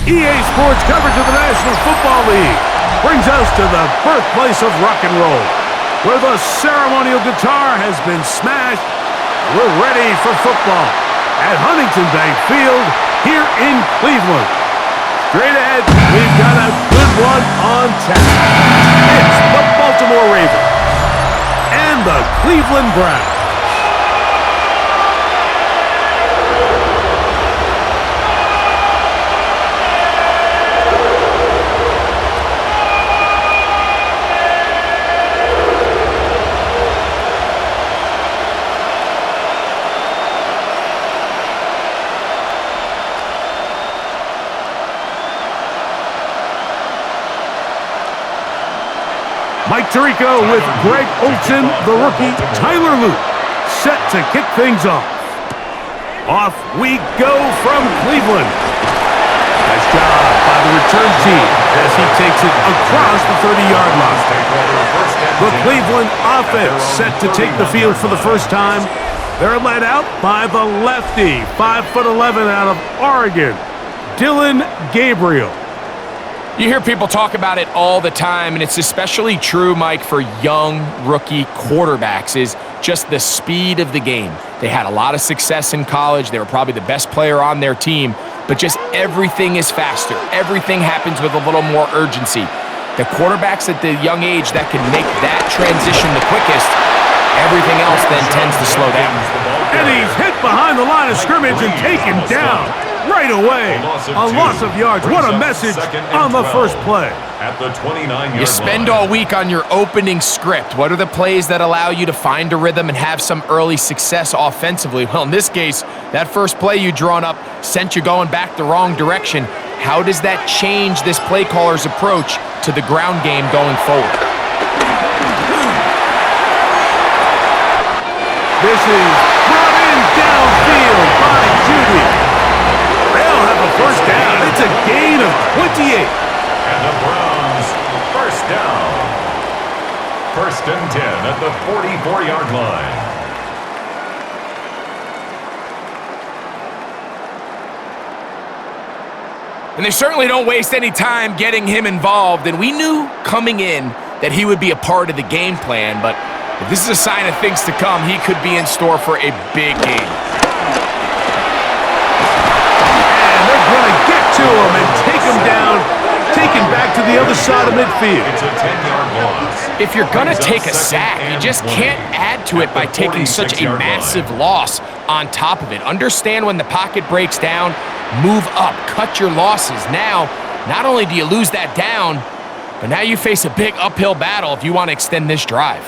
EA Sports coverage of the National Football League brings us to the birthplace of rock and roll, where the ceremonial guitar has been smashed. We're ready for football at Huntington Bank Field here in Cleveland. Straight ahead, we've got a good one on tap. It's the Baltimore Ravens and the Cleveland Browns. Mike Tirico with Greg Olsen, the rookie Tyler Luke, set to kick things off. Off we go from Cleveland. Nice job by the return team as he takes it across the 30-yard line. The Cleveland offense set to take the field for the first time. They're led out by the lefty, 5'11" out of Oregon, Dylan Gabriel. You hear people talk about it all the time, and it's especially true, Mike, for young rookie quarterbacks, is just the speed of the game. They had a lot of success in college. They were probably the best player on their team, but just everything is faster. Everything happens with a little more urgency. The quarterbacks at the young age that can make that transition the quickest, everything else then tends to slow down. And he's hit behind the line of scrimmage and taken down right away. A loss of yards. What a message on the first play. At the 29-yard You spend all week on your opening script. What are the plays that allow you to find a rhythm and have some early success offensively? Well, in this case, that first play you drawn up sent you going back the wrong direction. How does that change this play caller's approach to the ground game going forward? This is brought in downfield by Judy. They'll have a first down. It's a gain of 28. And the Browns, first down. First and 10 at the 44-yard line. And they certainly don't waste any time getting him involved. And we knew coming in that he would be a part of the game plan, but if this is a sign of things to come, he could be in store for a big game. And they're going to get to him and take him down, taken back to the other side of midfield. It's a 10-yard loss. If you're going to take a sack, you just can't add to it by taking such a massive loss on top of it. Understand when the pocket breaks down, move up, cut your losses. Now, not only do you lose that down, but now you face a big uphill battle if you want to extend this drive.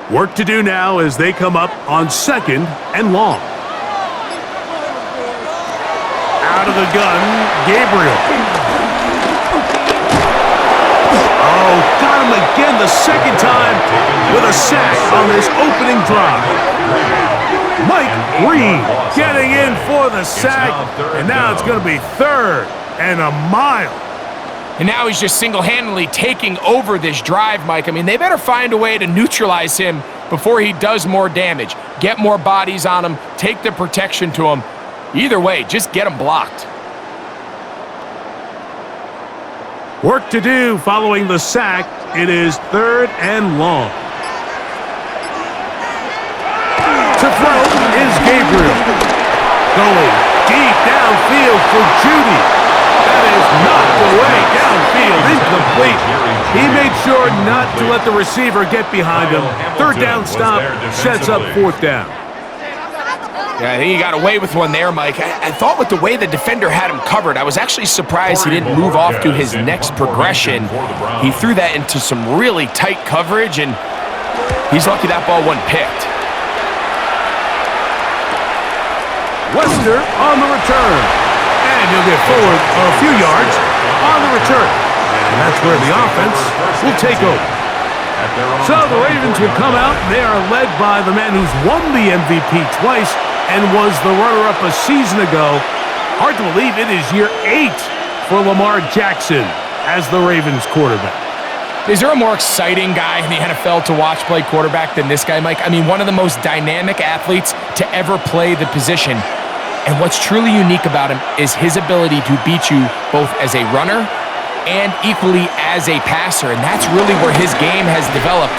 Work to do now as they come up on second and long. Out of the gun, Gabriel. Oh, got him again the second time with a sack on this opening drive. Mike Reed getting in for the sack, and now it's going to be third and a mile. And now he's just single-handedly taking over this drive, Mike. I mean, they better find a way to neutralize him before he does more damage. Get more bodies on him, take the protection to him. Either way, just get him blocked. Work to do following the sack. It is third and long. To throw is Gabriel. Going deep downfield for Judy. That is knocked away downfield, incomplete. He made sure not to let the receiver get behind him. Third down stop sets up fourth down. Yeah, I think he got away with one there, Mike. I thought with the way the defender had him covered, I was actually surprised he didn't move off to his next progression. He threw that into some really tight coverage, and he's lucky that ball wasn't picked. Wester on the return. And he'll get forward a few yards on the return. And that's where the offense will take over. So the Ravens will come out. They are led by the man who's won the MVP twice and was the runner-up a season ago. Hard to believe it is year 8 for Lamar Jackson as the Ravens quarterback. Is there a more exciting guy in the NFL to watch play quarterback than this guy, Mike? I mean, one of the most dynamic athletes to ever play the position. And what's truly unique about him is his ability to beat you both as a runner and equally as a passer. And that's really where his game has developed.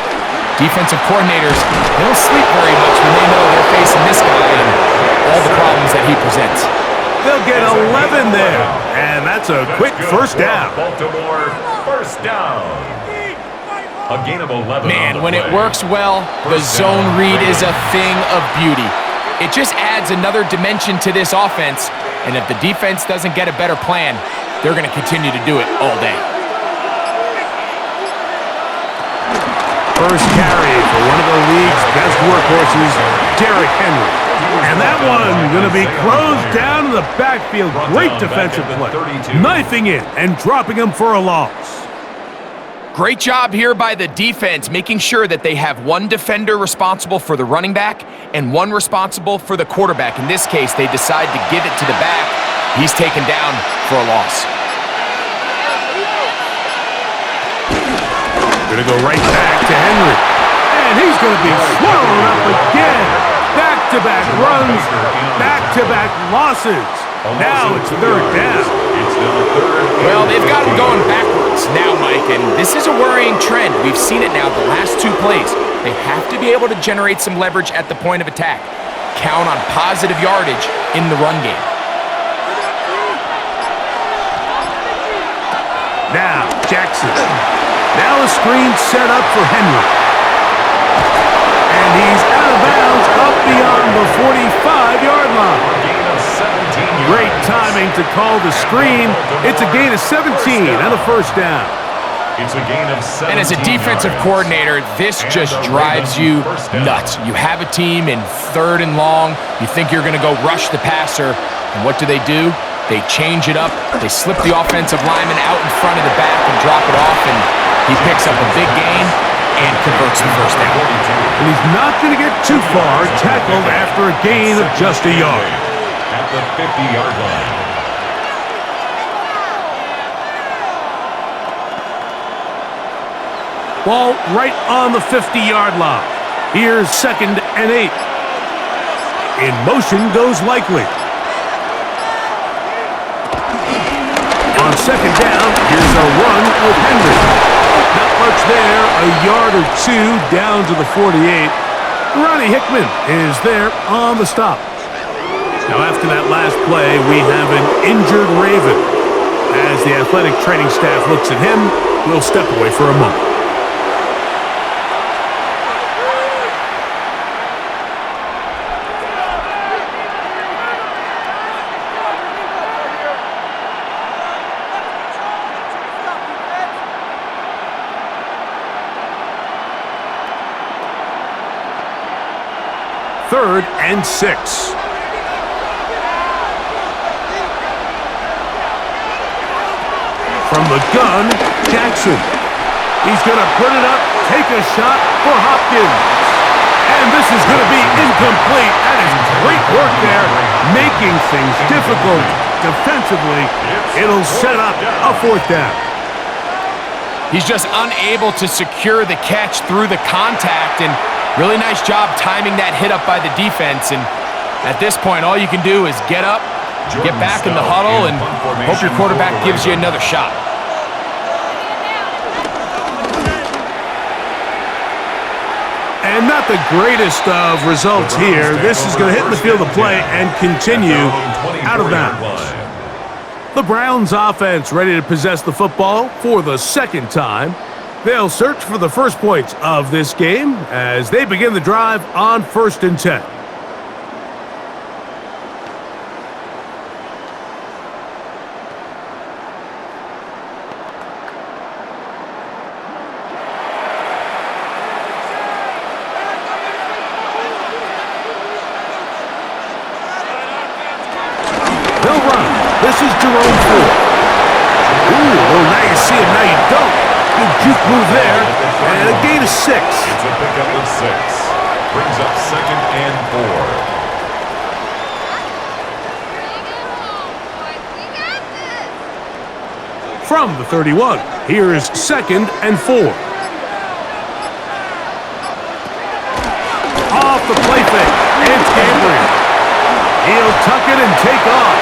Defensive coordinators, they don't sleep very much when they know they're facing this guy and all the problems that he presents. They'll get 11 there, and that's a quick first down. Baltimore, first down. A gain of 11. Man, when it works well, the zone read is a thing of beauty. It just adds another dimension to this offense, and if the defense doesn't get a better plan, they're going to continue to do it all day. First carry for one of the league's best workhorses, Derrick Henry. And that one going to be closed down in the backfield. Great defensive play. Knifing in and dropping him for a loss. Great job here by the defense, making sure that they have one defender responsible for the running back and one responsible for the quarterback. In this case, they decide to give it to the back. He's taken down for a loss. Going to go right back to Henry. And he's going to be swallowed up again. Back-to-back runs, back-to-back losses. Now it's third down. Well, they've got him going backwards now, Mike, and this is a worrying trend. We've seen it now the last two plays. They have to be able to generate some leverage at the point of attack. Count on positive yardage in the run game. Now, Jackson. Now a screen set up for Henry. And he's out of bounds up beyond the 45-yard line. Great timing to call the screen. It's a gain of 17 and a first down. It's a gain of 17 and as a defensive coordinator, this just drives you nuts. You have a team in 3rd and long. You think you're going to go rush the passer. And what do? They change it up. They slip the offensive lineman out in front of the back and drop it off. And he picks up a big gain and converts the first down. And he's not going to get too far, tackled after a gain of just a yard. At the 50-yard line. Ball right on the 50-yard line. Here's 2nd and 8. In motion goes Likely. On 2nd down, here's a run with Henry. Not much there, a yard or two down to the 48. Ronnie Hickman is there on the stop. Now after that last play, we have an injured Raven. As the athletic training staff looks at him, we'll step away for a moment. Third and 6. From the gun, Jackson. He's going to put it up, take a shot for Hopkins. And this is going to be incomplete. That is great work there, making things difficult defensively. It'll set up a 4th down. He's just unable to secure the catch through the contact, and really nice job timing that hit up by the defense. And at this point, all you can do is get up, get back in the huddle, and hope your quarterback gives you another shot. And not the greatest of results here. This is going to hit in the field of play and continue out of bounds. The Browns offense ready to possess the football for the 2nd time. They'll search for the first points of this game as they begin the drive on 1st and 10. They'll run. This is Jerome Ford. Ooh, well, now you see him, now you don't. Good juke move there, and a gain of 6. It's a pickup of 6. Brings up 2nd and 4. From the 31. Here's 2nd and 4. Off the play fake. It's Gabriel. He'll tuck it and take off.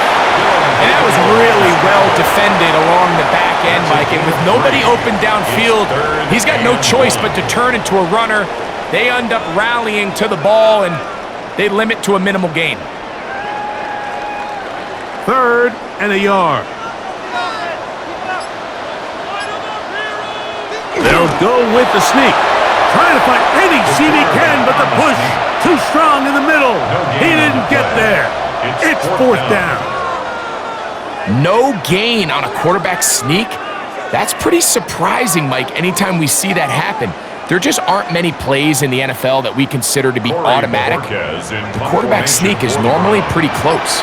And that was really well defended along the back end, Mike. And with nobody open downfield, he's got no choice but to turn into a runner. They end up rallying to the ball, and they limit to a minimal gain. 3rd and a yard. They'll go with the sneak. Trying to find any seam he can, but the push too strong in the middle. He didn't get there. It's 4th down. No gain on a quarterback sneak? That's pretty surprising, Mike, anytime we see that happen. There just aren't many plays in the NFL that we consider to be automatic. The quarterback sneak is normally pretty close.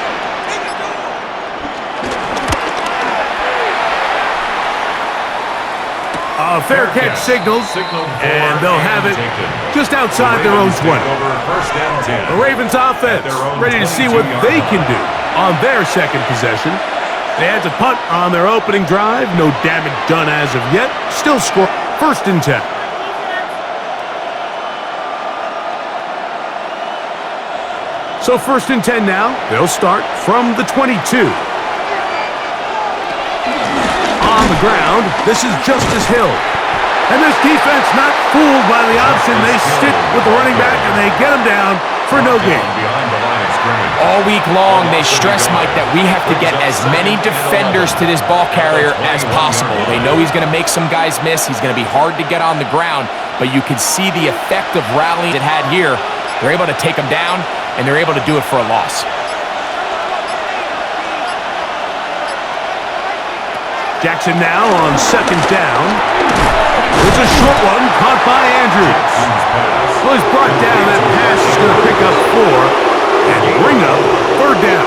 A fair catch signals, and they'll have it just outside their own 20. The Ravens offense ready to see what they can do on their 2nd possession. They had to punt on their opening drive. No damage done as of yet. Still score 1st and 10. So 1st and 10 now. They'll start from the 22. On the ground, this is Justice Hill. And this defense not fooled by the option. They stick with the running back, and they get him down for no gain. All week long, they stress, Mike, that we have to get as many defenders to this ball carrier as possible. They know he's going to make some guys miss. He's going to be hard to get on the ground, but you can see the effect of rallying it had here. They're able to take him down, and they're able to do it for a loss. Jackson now on 2nd down. It's a short one, caught by Andrews. Well, he's brought down. That pass is going to pick up 4 and bring up 3rd down.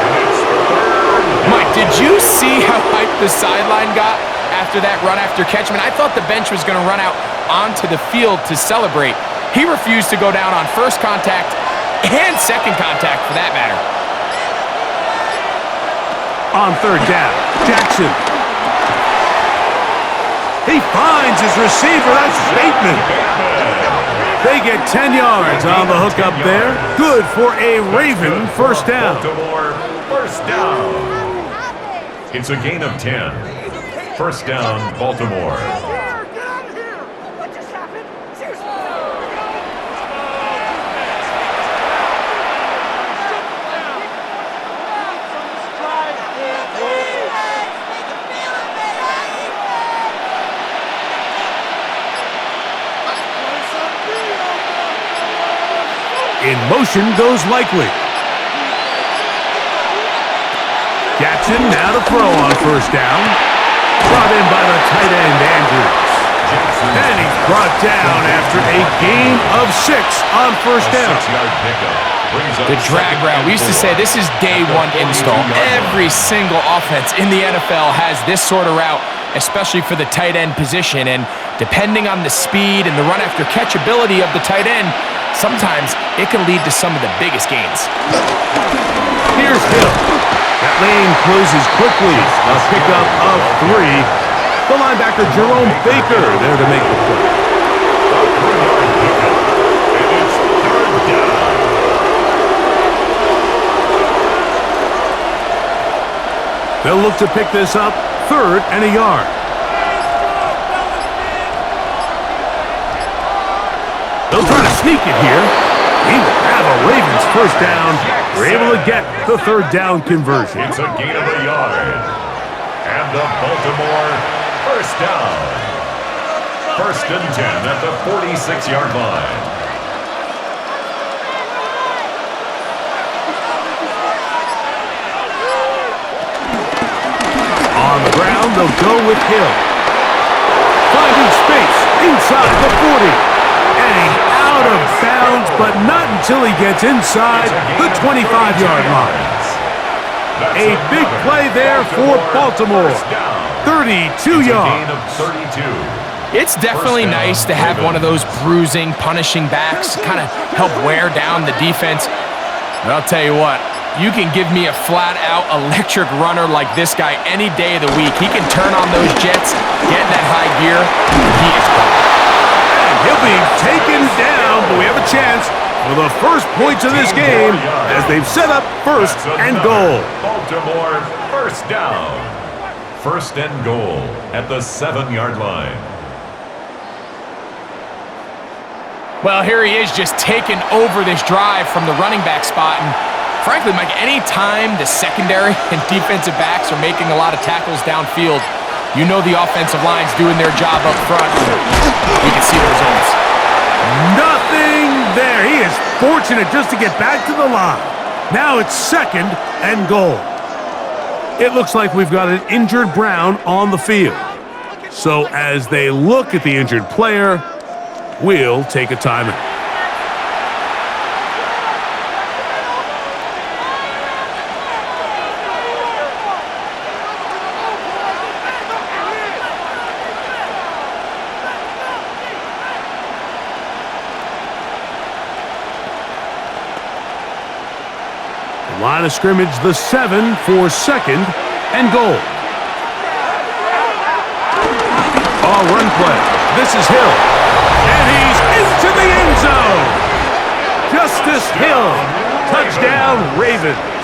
Mike, did you see how hyped the sideline got after that run after catch? I thought the bench was going to run out onto the field to celebrate. He refused to go down on 1st contact and 2nd contact, for that matter. On 3rd down, Jackson. He finds his receiver. That's Bateman. They get 10 yards on the hook up there. Good for a Raven 1st down. Baltimore, 1st down. It's a gain of 10. 1st down, Baltimore. In motion goes Likely. Jackson now to throw on 1st down. Brought in by the tight end, Andrews. And he's brought down after a gain of 6 on 1st down. The drag route. We used to say this is day 1 install. Every single offense in the NFL has this sort of route, especially for the tight end position. And depending on the speed and the run after catch ability of the tight end, sometimes it can lead to some of the biggest gains. Here's Hill. That lane closes quickly. A pickup of 3. The linebacker, Jerome Baker, there to make the play. They'll look to pick this up 3rd and a yard. They'll try to sneak it here. He will have a Ravens 1st down. We're able to get the 3rd down conversion. It's a gain of a yard. And the Baltimore 1st down. 1st and 10 at the 46-yard line. On the ground, they'll go with Hill. Finding space inside the 40. And he's out of bounds, but not until he gets inside the 25-yard line. A big play there for Baltimore. 32 yards. It's definitely nice to have one of those bruising, punishing backs kind of help wear down the defense. But I'll tell you what, you can give me a flat-out electric runner like this guy any day of the week. He can turn on those jets, get in that high gear. He is gone. And he'll be taken down, but we have a chance for the first points of this game as they've set up first and goal. Baltimore first down. First and goal at the 7-yard line. Well, here he is just taking over this drive from the running back spot. And frankly, Mike, any time the secondary and defensive backs are making a lot of tackles downfield, you know the offensive line's doing their job up front. You can see the results. Nothing there. He is fortunate just to get back to the line. Now it's second and goal. It looks like we've got an injured Brown on the field. So as they look at the injured player, we'll take a timeout. Line of scrimmage, the 7 for second and goal. Run play. This is Hill. And he's into the end zone. Justice Hill. Touchdown, Ravens.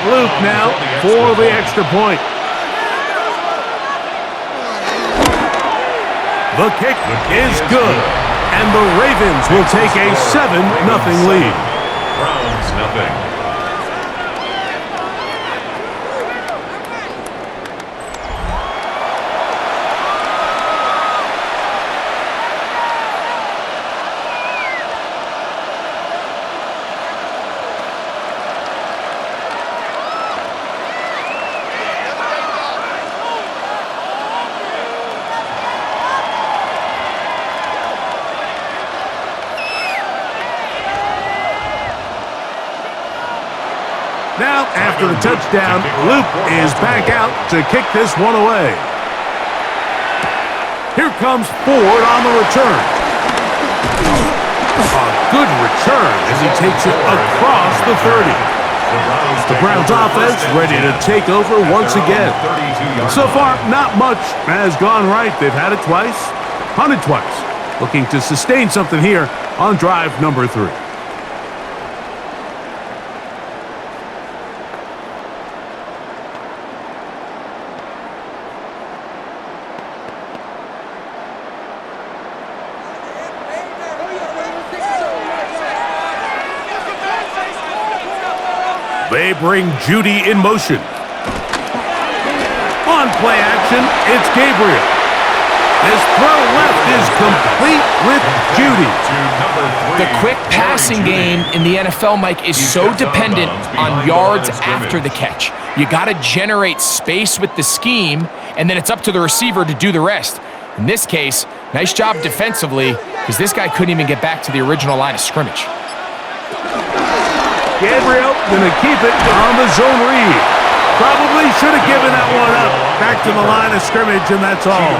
Luke now for the extra point. The kick is good, and the Ravens will take a 7-0 lead. Browns nothing. Now, after the touchdown, Luke is back out to kick this one away. Here comes Ford on the return. A good return as he takes it across the 30. The Browns offense ready to take over once again. So far, not much has gone right. They've had it twice, punted twice. Looking to sustain something here on drive number 3. They bring Judy in motion. On play action, it's Gabriel. His throw left is complete with Judy. The quick passing game in the NFL, Mike, is so dependent on yards after the catch. You got to generate space with the scheme, and then it's up to the receiver to do the rest. In this case, nice job defensively, because this guy couldn't even get back to the original line of scrimmage. Gabriel going to keep it on the zone read. Probably should have given that one up. Back to the line of scrimmage, and that's all.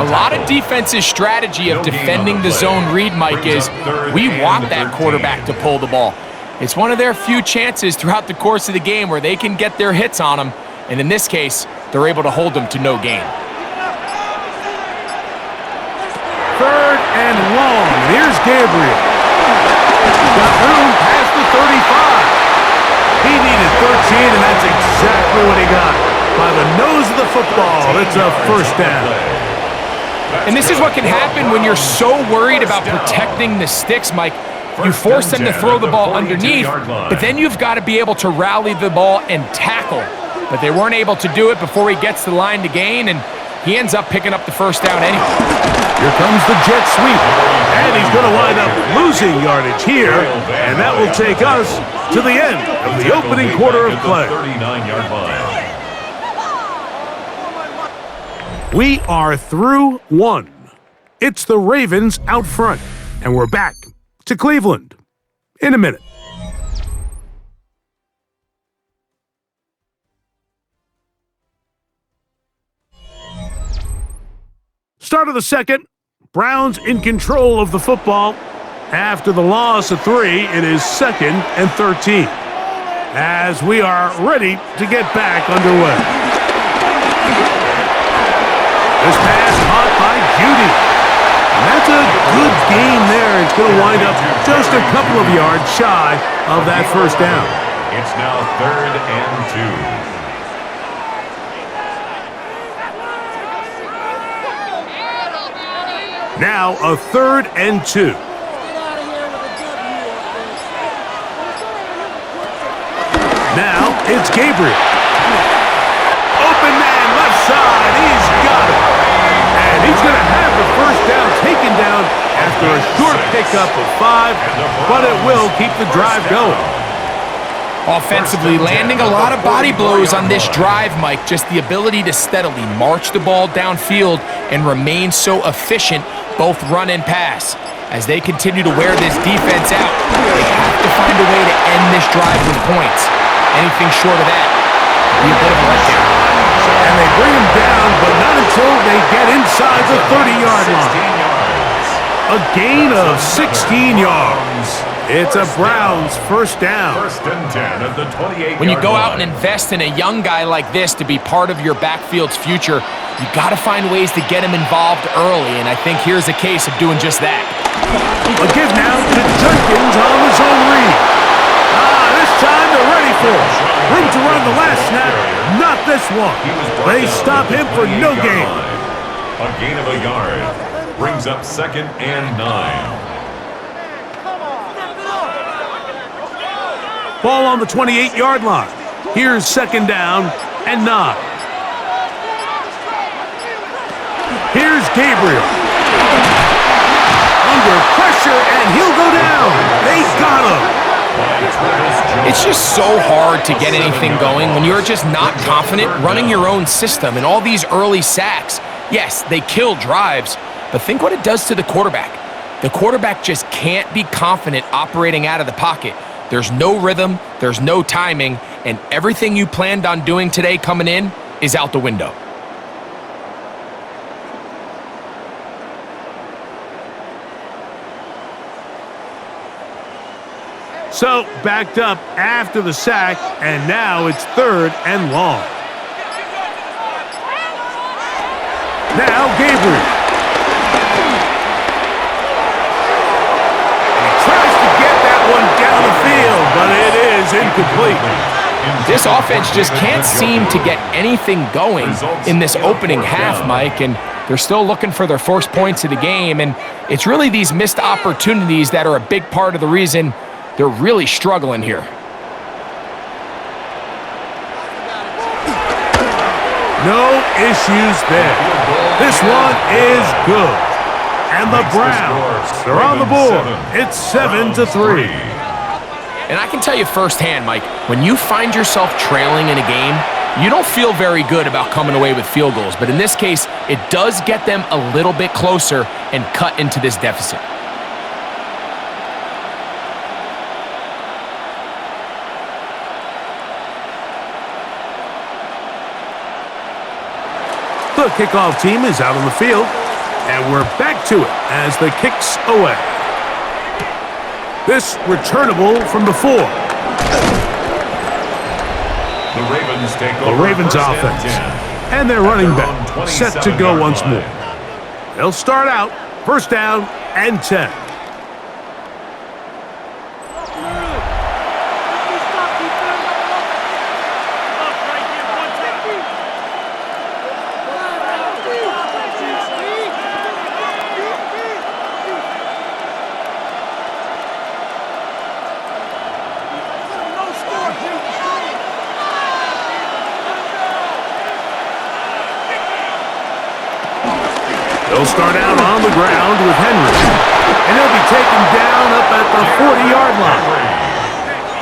A lot of defense's strategy of defending the zone read, Mike, is we want that quarterback to pull the ball. It's one of their few chances throughout the course of the game where they can get their hits on them, and in this case, they're able to hold them to no gain. Third and long. Here's Gabriel. Got room past the 35. He needed 13, and that's exactly what he got. By the nose of the football, it's a first down. And this is what can happen when you're so worried about protecting the sticks, Mike. You force them to throw the ball underneath, but then you've got to be able to rally the ball and tackle. But they weren't able to do it before he gets the line to gain, and he ends up picking up the first down anyway. Here comes the jet sweep. And he's going to wind up losing yardage here. And that will take us to the end of the opening quarter of play. 39-yard line. We are through one. It's the Ravens out front. And we're back to Cleveland in a minute. Start of the second. Browns in control of the football. After the loss of 3, it is 2nd and 13. As we are ready to get back underway. This pass caught by Judy. And that's a good game there. It's going to wind up just a couple of yards shy of that first down. It's now 3rd and 2. Now a 3rd and 2. Now it's Gabriel. Open man, left side. He's got it. And he's going to have the first down taken down after a short pickup of 5, but it will keep the drive going. Offensively, landing a lot of body blows on this drive, Mike. Just the ability to steadily march the ball downfield and remain so efficient, both run and pass. As they continue to wear this defense out, they have to find a way to end this drive with points. Anything short of that would be a bit of a letdown. And they bring him down, but not until they get inside the 30-yard line. A gain of 16 yards. It's a Browns first down. 1st and 10 at the 28-yard line. When you go out and invest in a young guy like this to be part of your backfield's future, you got to find ways to get him involved early, and I think here's a case of doing just that. A give now to Jenkins on his own read. This time they're ready for it. Room to run the last snap, not this one. They stop him for no gain. A gain of a yard brings up 2nd and 9. Ball on the 28-yard line. Here's 2nd down and 9. Here's Gabriel. Under pressure, and he'll go down. They got him. It's just so hard to get anything going when you're just not confident running your own system. And all these early sacks, yes, they kill drives, but think what it does to the quarterback. The quarterback just can't be confident operating out of the pocket. There's no rhythm, there's no timing, and everything you planned on doing today coming in is out the window. So, backed up after the sack, and now it's 3rd and long. Now Gabriel. Tries to get that one down the field, but it is incomplete. This offense just can't seem to get anything going in this opening half, Mike, and they're still looking for their first points of the game, and it's really these missed opportunities that are a big part of the reason they're really struggling here. No issues there. This one is good. And the Browns, they're on the board. It's 7-3. And I can tell you firsthand, Mike, when you find yourself trailing in a game, you don't feel very good about coming away with field goals. But in this case, it does get them a little bit closer and cut into this deficit. The kickoff team is out on the field, and we're back to it as the kick's away. This returnable from the 4. The Ravens take over. The Ravens offense. And their running back set to go once more. They'll start out 1st down and 10. They'll start out on the ground with Henry. And he'll be taken down up at the 40-yard line.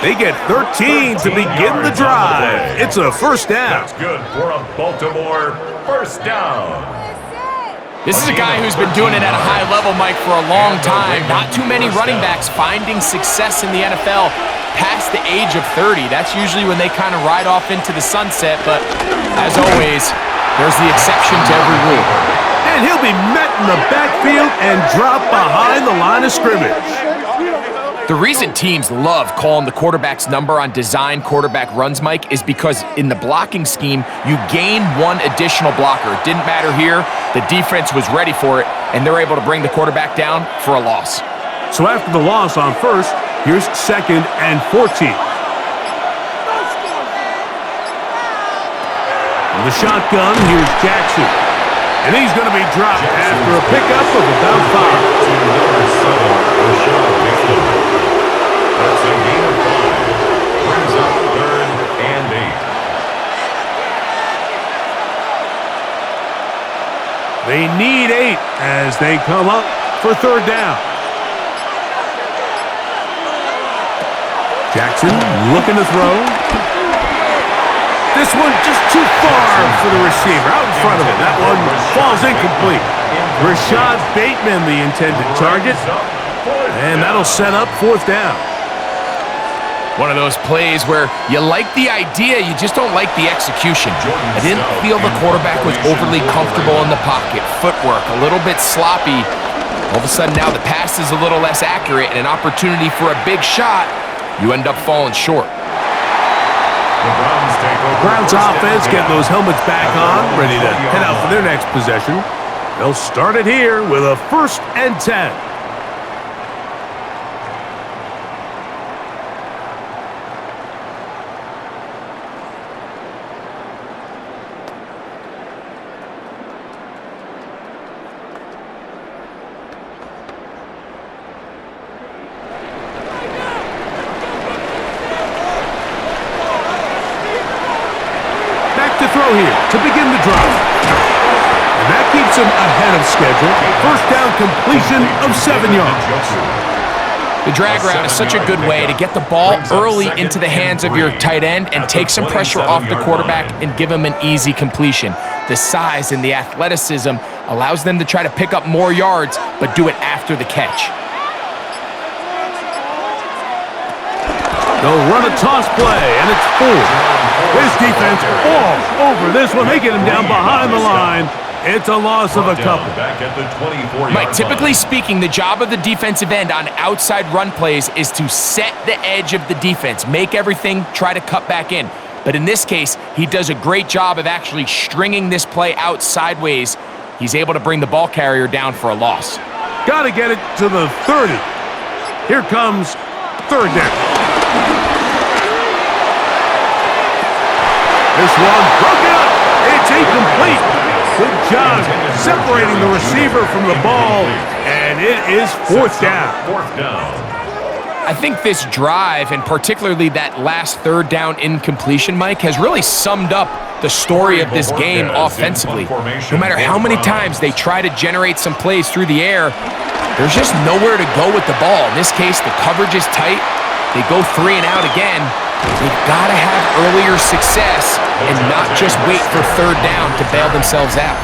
They get 13 to begin the drive. It's a first down. That's good for a Baltimore first down. This is a guy who's been doing it at a high level, Mike, for a long time. Not too many running backs finding success in the NFL past the age of 30. That's usually when they kind of ride off into the sunset, but as always, there's the exception to every rule. And he'll be met in the backfield and dropped behind the line of scrimmage. The reason teams love calling the quarterback's number on design quarterback runs, Mike, is because in the blocking scheme, you gain one additional blocker. It didn't matter here. The defense was ready for it, and they're able to bring the quarterback down for a loss. So after the loss on first, here's 2nd and 14. From the shotgun, here's Jackson. And he's going to be dropped after a pickup of about 5. That's a gain of 5. Brings up 3rd and 8. They need 8 as they come up for 3rd down. Jackson looking to throw. This one just too far for the receiver. Out in front of him. That one falls incomplete. Rashad Bateman, the intended target. And that'll set up 4th down. One of those plays where you like the idea, you just don't like the execution. I didn't feel the quarterback was overly comfortable in the pocket. Footwork a little bit sloppy. All of a sudden now the pass is a little less accurate and an opportunity for a big shot. You end up falling short. Browns offense getting those helmets back on, ready to head out for their next possession. They'll start it here with a 1st and 10. Throw here to begin the drive. And that keeps him ahead of schedule. 1st down completion of 7 yards. The drag route is such a good way to get the ball early into the hands of your tight end and take some pressure off the quarterback and give him an easy completion. The size and the athleticism allows them to try to pick up more yards, but do it after the catch. They'll run a toss play, and it's 4. His defense falls over this one. They get him down behind the line. It's a loss of a couple. Mike, typically speaking, the job of the defensive end on outside run plays is to set the edge of the defense, make everything try to cut back in. But in this case, he does a great job of actually stringing this play out sideways. He's able to bring the ball carrier down for a loss. Got to get it to the 30. Here comes 3rd down. This one broken up. It's incomplete. Good job separating the receiver from the ball, and it is 4th down. 4th down. I think this drive, and particularly that last 3rd down incompletion, Mike, has really summed up the story of this game offensively. No matter how many times they try to generate some plays through the air, there's just nowhere to go with the ball. In this case, the coverage is tight. They go 3 and out again. They've got to have earlier success and not just wait for 3rd down to bail themselves out.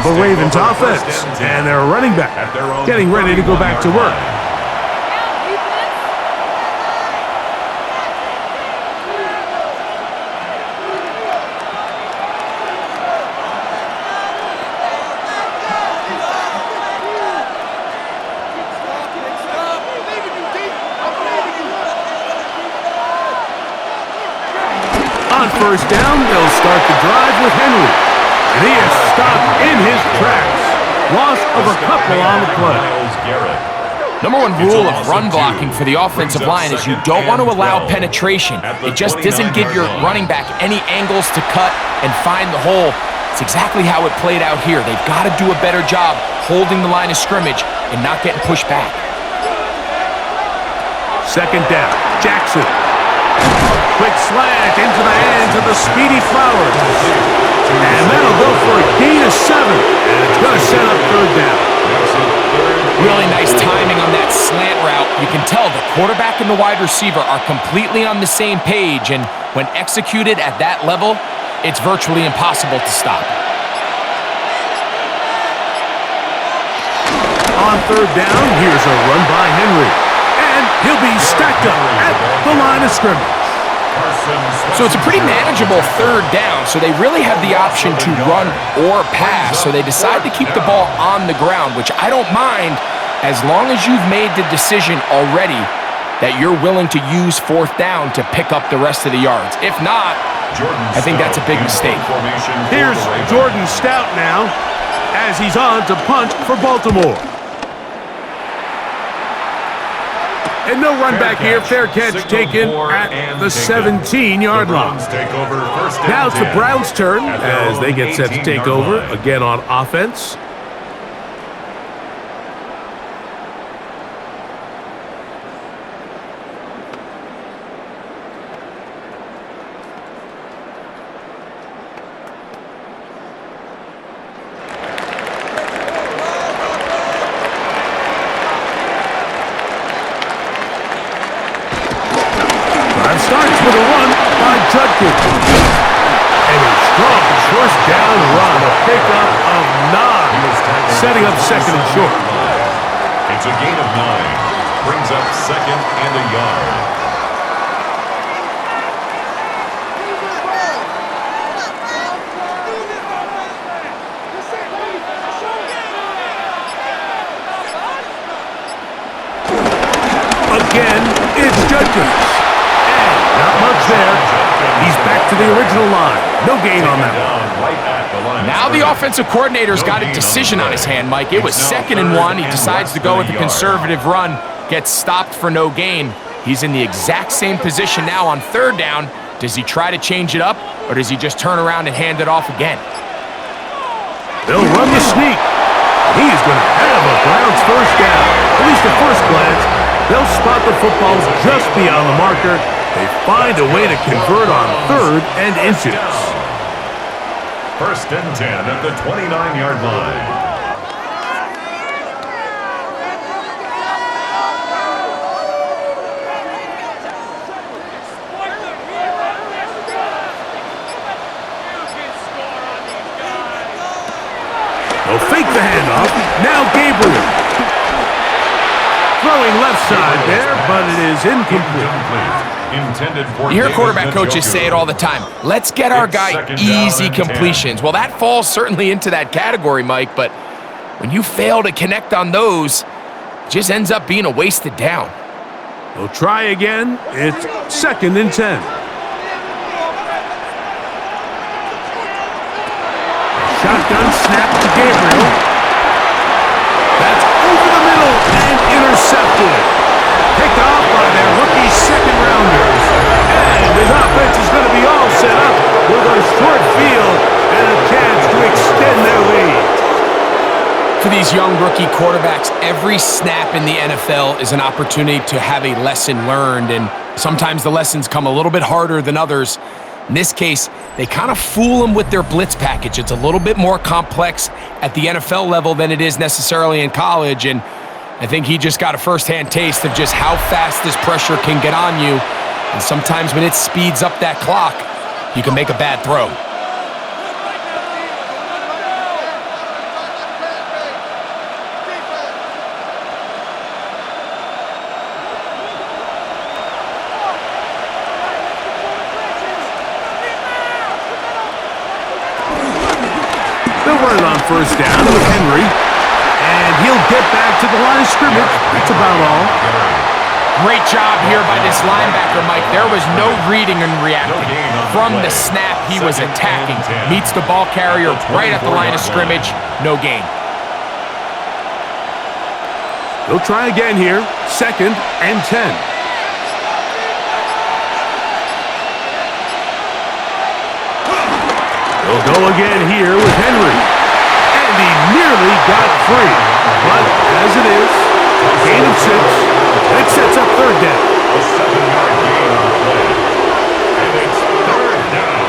The Ravens offense and their running back getting ready to go back to work. On 1st down, they'll start the drive with Henry. And he is stopped in his tracks. Loss of a couple on the play. Number 1 rule of run blocking for the offensive line is you don't want to allow penetration. It just doesn't give your running back any angles to cut and find the hole. It's exactly how it played out here. They've got to do a better job holding the line of scrimmage and not getting pushed back. 2nd down, Jackson. Quick slant into the hands of the speedy Flowers. And that'll go for a gain of 7. And it's going to set up third down. Really nice timing on that slant route. You can tell the quarterback and the wide receiver are completely on the same page, and when executed at that level, it's virtually impossible to stop. On third down, here's a run by Henry. And he'll be stacked up at the line of scrimmage. So it's a pretty manageable third down, so they really have the option to run or pass, so they decide to keep the ball on the ground, which I don't mind as long as you've made the decision already that you're willing to use fourth down to pick up the rest of the yards. If not, I think that's a big mistake. Here's Jordan Stout now as he's on to punt for Baltimore. And no run back here. Fair catch taken at the 17-yard line. Now it's the Browns' turn as they get set to take over again on offense. Starts with a run by Judkins. And a strong first down run, a pickup of 9, setting up second and short. It's a gain of 9. Brings up second and a yard. Again, it's Judkins. Not much there. He's back to the original line. No gain on that one. Now the offensive coordinator's got a decision on his hand, Mike. It was 2nd and 1. He decides to go with a conservative run, gets stopped for no gain. He's in the exact same position now on third down. Does he try to change it up, or does he just turn around and hand it off again? They'll run the sneak. He's going to have a Browns first down. At least at first glance, they'll spot the football just beyond the marker. They find a way to convert on 3rd and inches. 1st and 10 at the 29-yard line. They'll fake the handoff. Now Gabriel. Throwing left side there, but it is incomplete. You hear quarterback coaches say it all the time. Let's get our guy easy completions. Well, that falls certainly into that category, Mike, but when you fail to connect on those, it just ends up being a wasted down. They'll try again. It's 2nd and 10. Shotgun snap to Gabriel. That's over the middle and intercepted. Picked off by their rookie second-rounders. And his offense is going to be all set up with a short field and a chance to extend their lead. For these young rookie quarterbacks, every snap in the NFL is an opportunity to have a lesson learned, and sometimes the lessons come a little bit harder than others. In this case, they kind of fool them with their blitz package. It's a little bit more complex at the NFL level than it is necessarily in college, and I think he just got a first-hand taste of just how fast this pressure can get on you. And sometimes when it speeds up that clock, you can make a bad throw. They'll run it on first down with Henry. And he'll get back to the line of scrimmage. That's about all. Great job here by this linebacker, Mike. There was no reading and reacting. From the snap, he was attacking. Meets the ball carrier right at the line of scrimmage. No gain. They'll try again here. 2nd and 10. They'll go again here with Henry. And he nearly got free. But as it is, a gain of 6. That sets up third down. A 7-yard gain on the play. And it's 3rd down.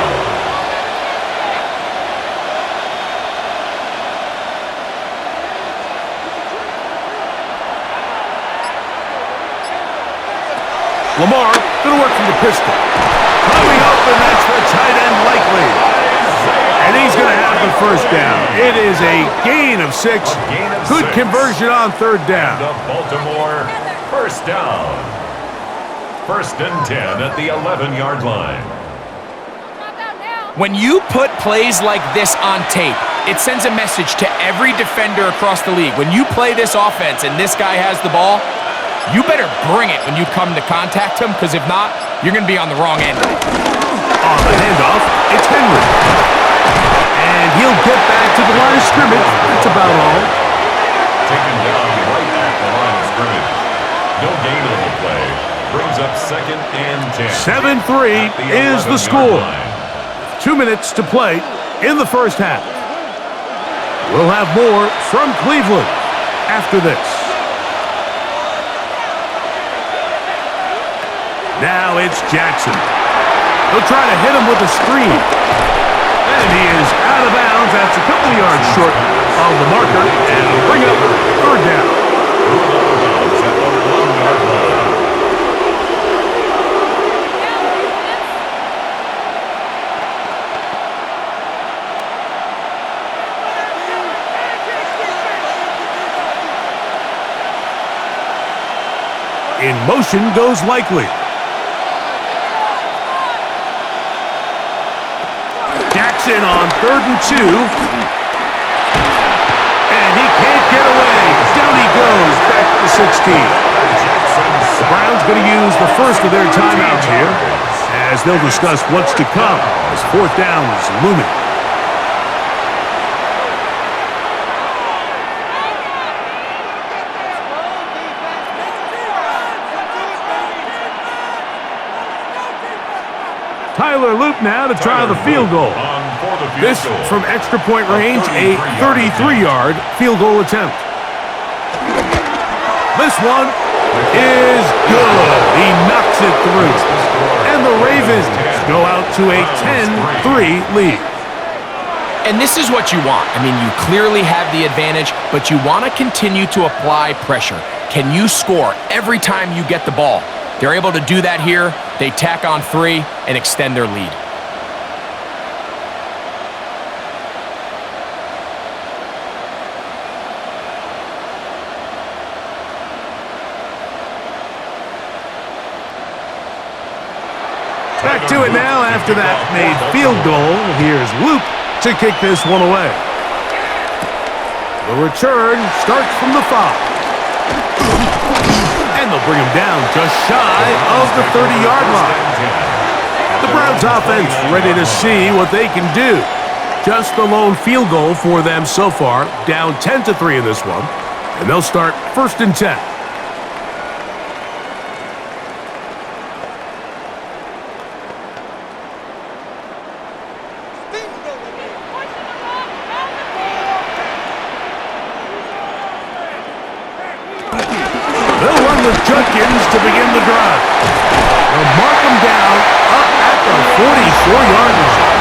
coming up, and that's the tight end likely. And he's going to have the first down. It is a gain of 6. Good conversion on third down. And the Baltimore first down. 1st and 10 at the 11-yard line. When you put plays like this on tape, it sends a message to every defender across the league. When you play this offense and this guy has the ball, you better bring it when you come to contact him, because if not, you're going to be on the wrong end of it. On the handoff, it's Henry. And he'll get back to the line of scrimmage. That's about all. Taken down right at the line of scrimmage. No gain on the play. Brings up 2nd and 10. 7-3 is the score. 2 minutes to play in the first half. We'll have more from Cleveland after this. Now it's Jackson. He'll try to hit him with a screen. And he is out of bounds. That's a couple of yards short of the marker. And will bring up third down. In motion goes Likely. Jackson on 3rd and 2. And he can't get away. Down he goes, back to the 16. The Browns going to use the first of their timeouts here, as they'll discuss what's to come as 4th down is looming. Tyler Loop now to try the field goal. This from extra point range, a 33-yard field goal attempt. This one is good. He knocks it through. And the Ravens go out to a 10-3 lead. And this is what you want. I mean, you clearly have the advantage, but you want to continue to apply pressure. Can you score every time you get the ball? They're able to do that here. They tack on 3 and extend their lead. Back to it now after that made field goal. Here's Loop to kick this one away. The return starts from the 5. And they'll bring him down just shy of the 30-yard line. The Browns offense ready to see what they can do. Just the lone field goal for them so far, down 10-3 in this one. And they'll start 1st and 10. Judkins to begin the drive. They'll mark him down up at the 44-yard line.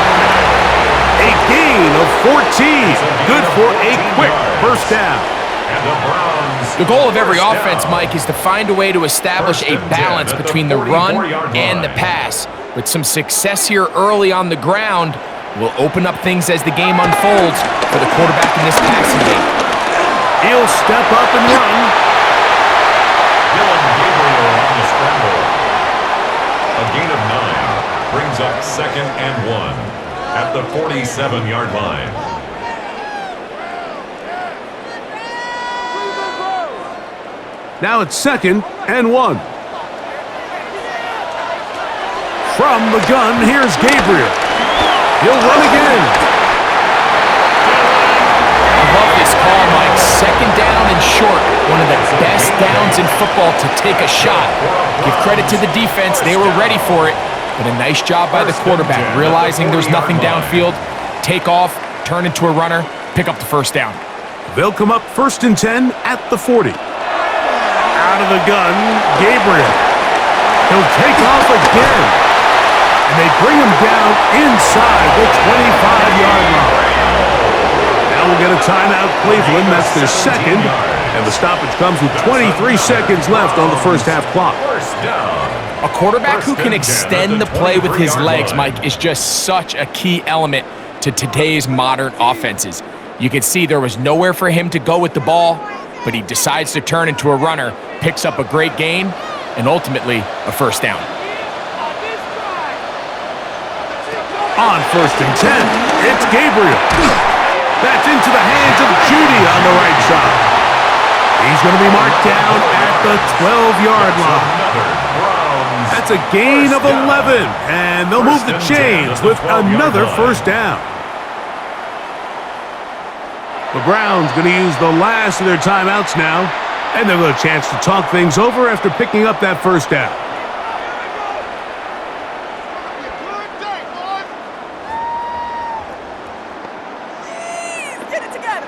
A gain of 14. Good for a quick first down. The goal of every offense, Mike, is to find a way to establish a balance between the run and the pass. With some success here early on the ground, will open up things as the game unfolds for the quarterback in this passing game. He'll step up and run. A gain of 9 brings up 2nd and 1 at the 47-yard line. Now it's 2nd and 1. From the gun, here's Gabriel. He'll run again. I love this call, Mike. 2nd down and short. One of the best downs in football to take a shot. Give credit to the defense. They were ready for it. But a nice job by the quarterback, realizing there's nothing downfield. Take off, turn into a runner, pick up the first down. They'll come up 1st and 10 at the 40. Out of the gun, Gabriel. He'll take off again. And they bring him down inside the 25-yard line. Now we'll get a timeout, Cleveland. That's their 2nd. And the stoppage comes with 23 seconds left on the first half clock. First down. A quarterback who can extend the play with his legs, Mike, is just such a key element to today's modern offenses. You can see there was nowhere for him to go with the ball, but he decides to turn into a runner, picks up a great gain, and ultimately a first down. On 1st and 10, it's Gabriel. That's into the hands of Judy on the right side. He's going to be marked down at the 12-yard line. That's a gain of 11, and they'll move the chains with another first down. The Browns going to use the last of their timeouts now, and they'll have a chance to talk things over after picking up that first down. Get it together.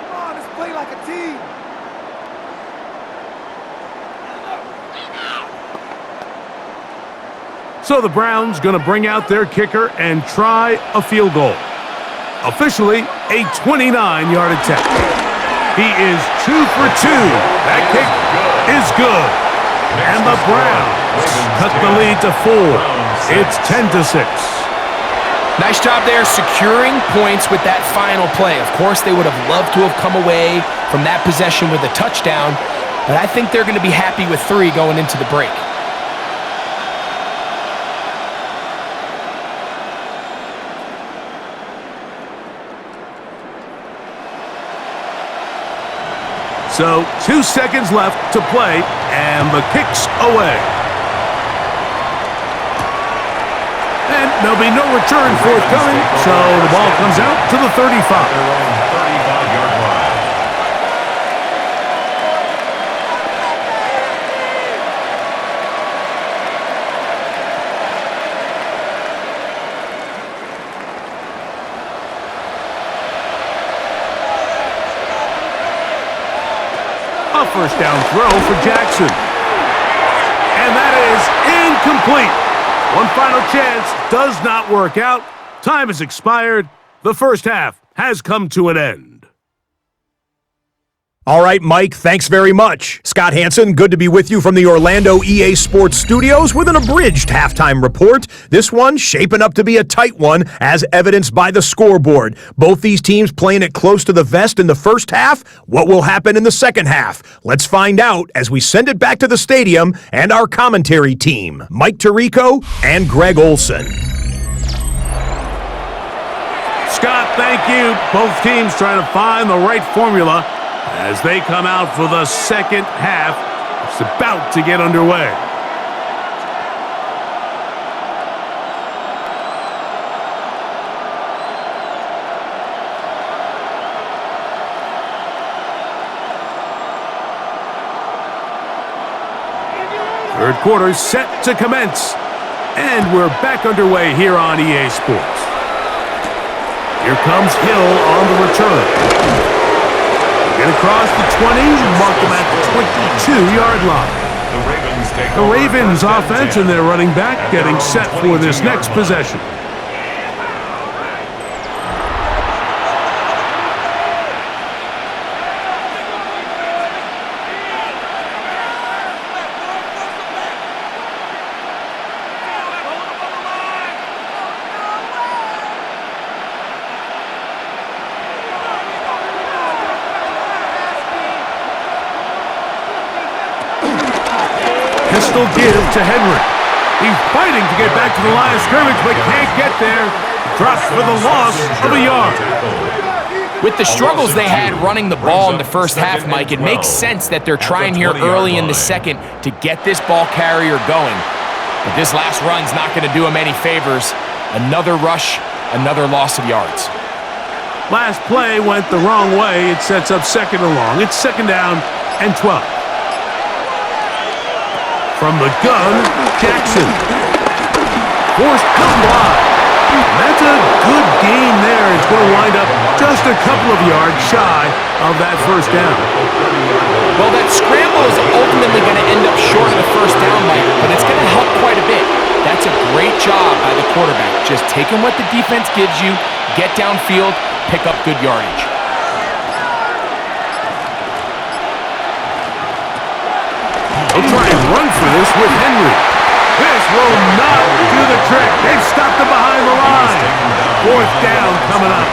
Come on, let's play like a team. So the Browns going to bring out their kicker and try a field goal. Officially, a 29-yard attempt. He is 2 for 2. That kick is good. And the Browns cut the lead to 4. It's 10-6. Nice job there securing points with that final play. Of course, they would have loved to have come away from that possession with a touchdown, but I think they're going to be happy with 3 going into the break. So 2 seconds left to play, and the kick's away. And there'll be no return forthcoming, so the ball comes out to the 35. 35-yard line. A first down throw for Jackson. And that is incomplete. One final chance does not work out. Time has expired. The first half has come to an end. All right, Mike, thanks very much. Scott Hansen, good to be with you from the Orlando EA Sports Studios with an abridged halftime report. This one shaping up to be a tight one, as evidenced by the scoreboard. Both these teams playing it close to the vest in the first half. What will happen in the second half? Let's find out as we send it back to the stadium and our commentary team, Mike Tirico and Greg Olson. Scott, thank you. Both teams trying to find the right formula as they come out for the second half. It's about to get underway. Third quarter set to commence. And we're back underway here on EA Sports. Here comes Hill on the return. Get across the 20, mark them at the 22-yard line. The Ravens offense and their running back getting set for this next possession. Pistol give to Henry. He's fighting to get back to the line of scrimmage, but can't get there. Drops for the loss of a yard. With the struggles they had running the ball in the first half, Mike, it makes sense that they're trying here early in the second to get this ball carrier going. But this last run's not going to do him any favors. Another rush, another loss of yards. Last play went the wrong way. It sets up second and long. It's second down and 12. From the gun, Jackson. Forced out wide. That's a good gain there. It's going to wind up just a couple of yards shy of that first down. Well, that scramble is ultimately going to end up short of the first down, Mike, but it's going to help quite a bit. That's a great job by the quarterback. Just taking what the defense gives you, get downfield, pick up good yardage. They'll try and run for this with Henry. will not do the trick. They've stopped him behind the line. Fourth down coming up.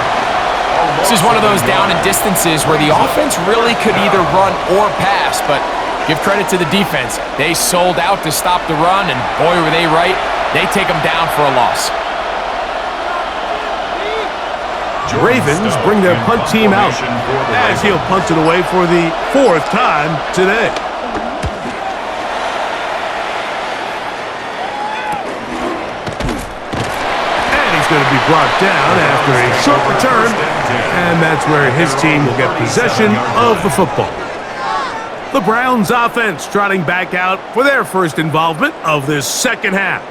This is one of those down and distances where the offense really could either run or pass, but give credit to the defense. They sold out to stop the run, and boy, were they right. They take them down for a loss. Ravens bring their punt team out as he'll punt it away for the fourth time today. And he's going to be brought down after a short return, and that's where his team will get possession of the football. The Browns offense trotting back out for their first involvement of this second half.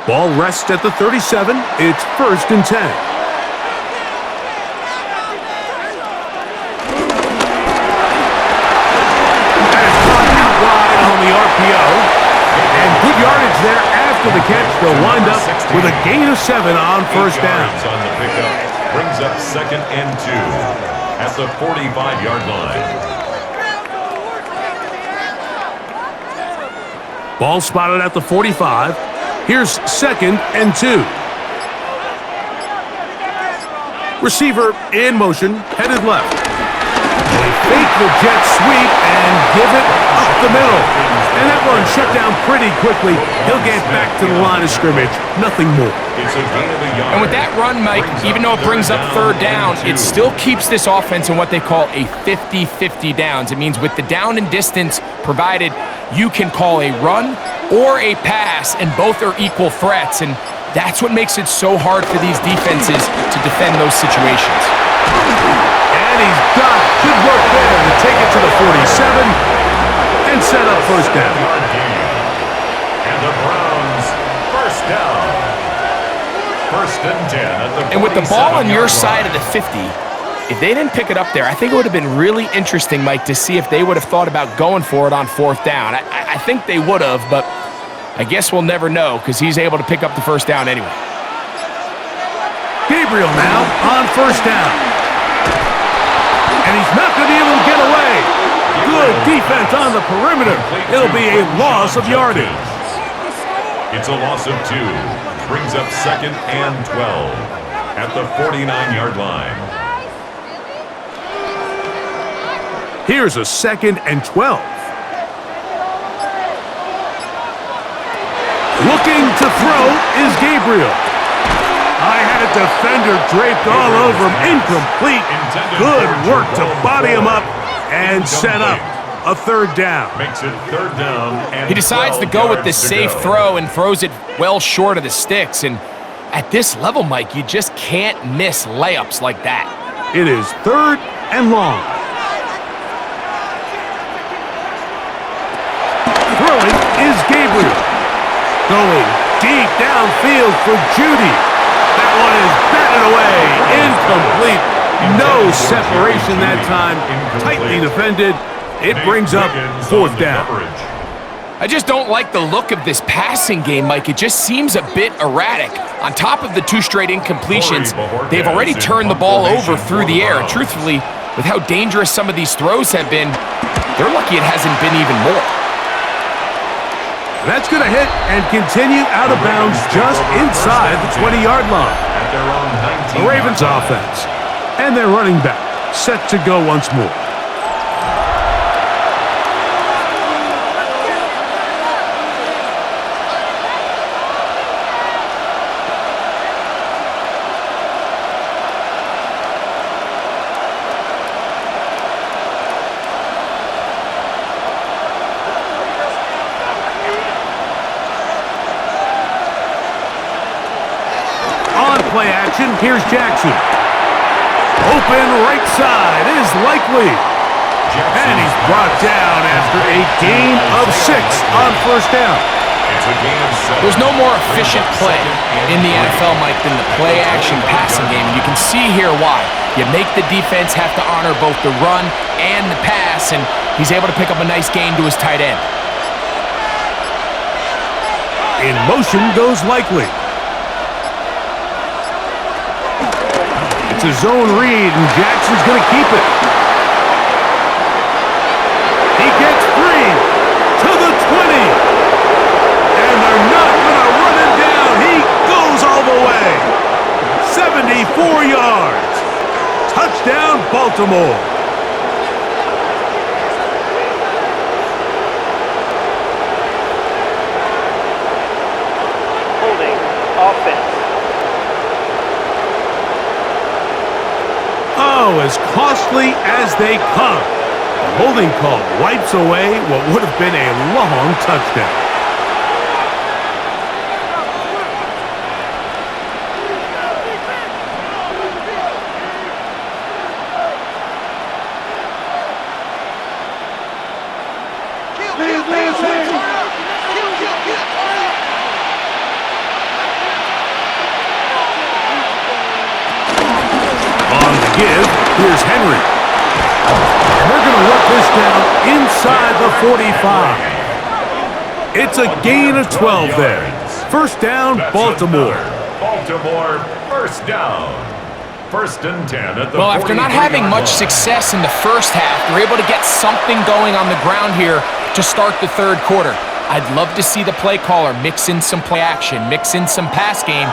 Ball rests at the 37. It's 1st and 10. That is caught out wide on the RPO. And good yardage there after the catch. They'll wind up with a gain of 7 on first down. On the pickup brings up 2nd and 2 at the 45-yard line. Ball spotted at the 45. Here's 2nd and 2. Receiver in motion, headed left. They fake the jet sweep and give it up the middle. And that run shut down pretty quickly. He'll get back to the line of scrimmage. Nothing more. It's a gain of a yard. And with that run, Mike, even though it brings up 3rd down, it still keeps this offense in what they call a 50-50 downs. It means with the down and distance provided, you can call a run or a pass, and both are equal threats, and that's what makes it so hard for these defenses to defend those situations. And he's got it. Good work there to take it to the 47 and set up first down. And the Browns, first down. 1st and 10 at the 47-yard line. And with the ball on your side of the 50, if they didn't pick it up there, I think it would have been really interesting, Mike, to see if they would have thought about going for it on 4th down. I think they would have, but I guess we'll never know because he's able to pick up the first down anyway. Gabriel now on first down. And he's not going to be able to get away. Good defense on the perimeter. It'll be a loss of yardage. It's a loss of 2. Brings up 2nd and 12 at the 49-yard line. Here's a 2nd and 12. Looking to throw is Gabriel. I had a defender draped all over him. Incomplete. Good work to body him up and set up a 3rd down. Makes it 3rd down. And He decides to go with the safe throw and throws it well short of the sticks. And at this level, Mike, you just can't miss layups like that. It is 3rd and long. Throwing is Gabriel. Going deep downfield for Judy. That one is batted away. Incomplete. No separation that time. Tightly defended. It brings up 4th down. I just don't like the look of this passing game, Mike. It just seems a bit erratic. On top of the 2 straight incompletions, they've already turned the ball over through the air. And truthfully, with how dangerous some of these throws have been, they're lucky it hasn't been even more. That's going to hit and continue out of bounds just inside the 20-yard line. The Ravens offense and their running back set to go once more. Play action. Here's Jackson. Open right side is likely. And he's brought down after a gain of 6 on first down. There's no more efficient play in the NFL, Mike, than the play action passing game. And you can see here why. You make the defense have to honor both the run and the pass, and he's able to pick up a nice gain to his tight end. In motion goes likely. It's a zone read, and Jackson's going to keep it. He gets free to the 20. And they're not going to run him down. He goes all the way. 74 yards. Touchdown, Baltimore. Holding offense. Oh, as costly as they come. The holding call wipes away what would have been a long touchdown. On the give, here's Henry. And they're going to work this down inside the 45. It's a gain of 12 there. First down, Baltimore. Baltimore, first down. First and 10 at the Well, after not having much success in the first half, they're able to get something going on the ground here to start the third quarter. I'd love to see the play caller mix in some play action, mix in some pass game.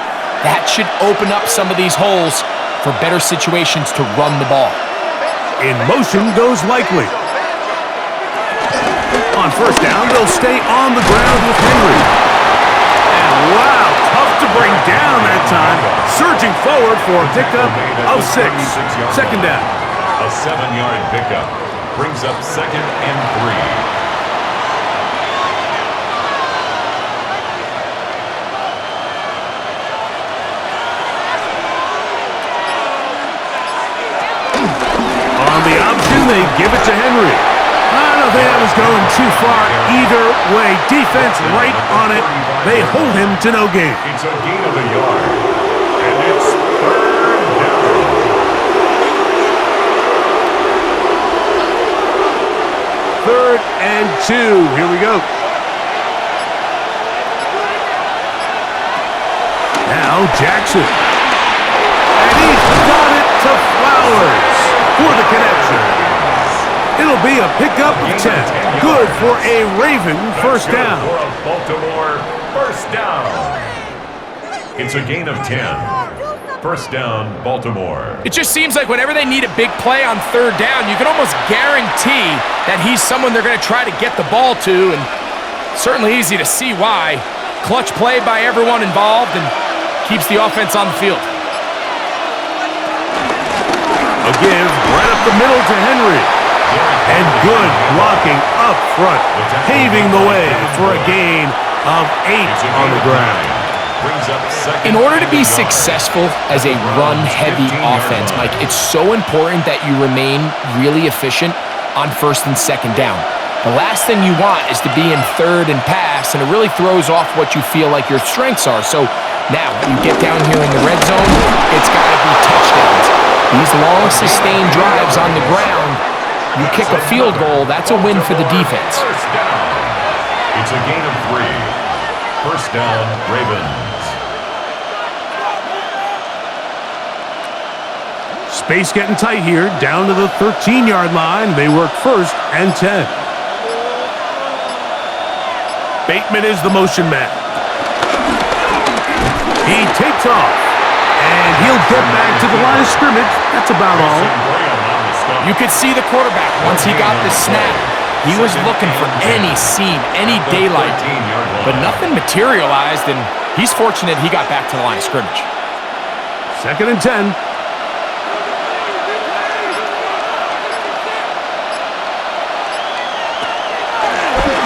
That should open up some of these holes for better situations to run the ball. In motion goes Likely. On first down, they'll stay on the ground with Henry. And wow, tough to bring down that time. Surging forward for a pickup of 6. Second down. A 7-yard pickup brings up second and 3. On the option, they give it to Henry. I don't think that was going too far either way. Defense right on it. They hold him to no gain. It's a gain of a yard. And it's third down. Third and 2. Here we go. Now Jackson. And he's got it to Flowers for the connection. It'll be a pickup of 10. Good for a Raven first down. For a Baltimore first down. It's a gain of 10. First down, Baltimore. It just seems like whenever they need a big play on third down, you can almost guarantee that he's someone they're going to try to get the ball to, and certainly easy to see why. Clutch play by everyone involved and keeps the offense on the field. A give right up the middle to Henry. And good blocking up front, paving the way for a gain of 8 on the ground. In order to be successful as a run-heavy offense, Mike, it's so important that you remain really efficient on first and second down. The last thing you want is to be in third and pass, and it really throws off what you feel like your strengths are. So now, you get down here in the red zone, it's got to be touchdowns. These long, sustained drives on the ground, you kick a field goal, that's a win for the defense. First down. It's a gain of 3. First down, Ravens. Space getting tight here, down to the 13-yard line. They work first and 10. Bateman is the motion man. He takes off, and he'll get back to the line of scrimmage. That's about all. You could see the quarterback, once he got the snap, he was looking for any seam, any daylight, but nothing materialized, and he's fortunate he got back to the line of scrimmage. Second and 10.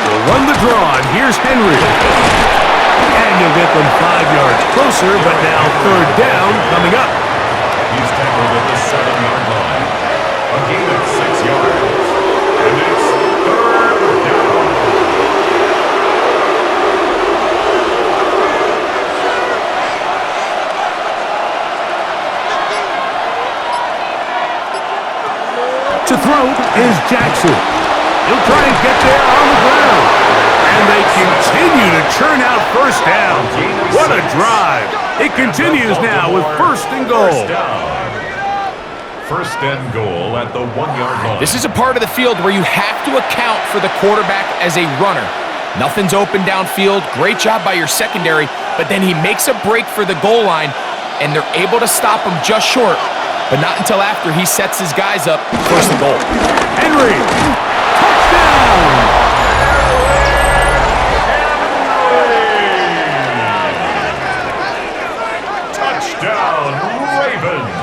We'll run the draw, and here's Henry. And you'll get them 5 yards closer, but now third down coming up. He's tackled at the 7-yard line. A gain of 6 yards. And it's third down. To throw is Jackson. He'll try and get there on the ground. And they continue to churn out first down. What a drive. It continues now with first and goal. First and goal at the 1-yard line. This is a part of the field where you have to account for the quarterback as a runner. Nothing's open downfield. Great job by your secondary, but then he makes a break for the goal line, and they're able to stop him just short, but not until after he sets his guys up first and goal. Henry, touchdown! Touchdown, Ravens!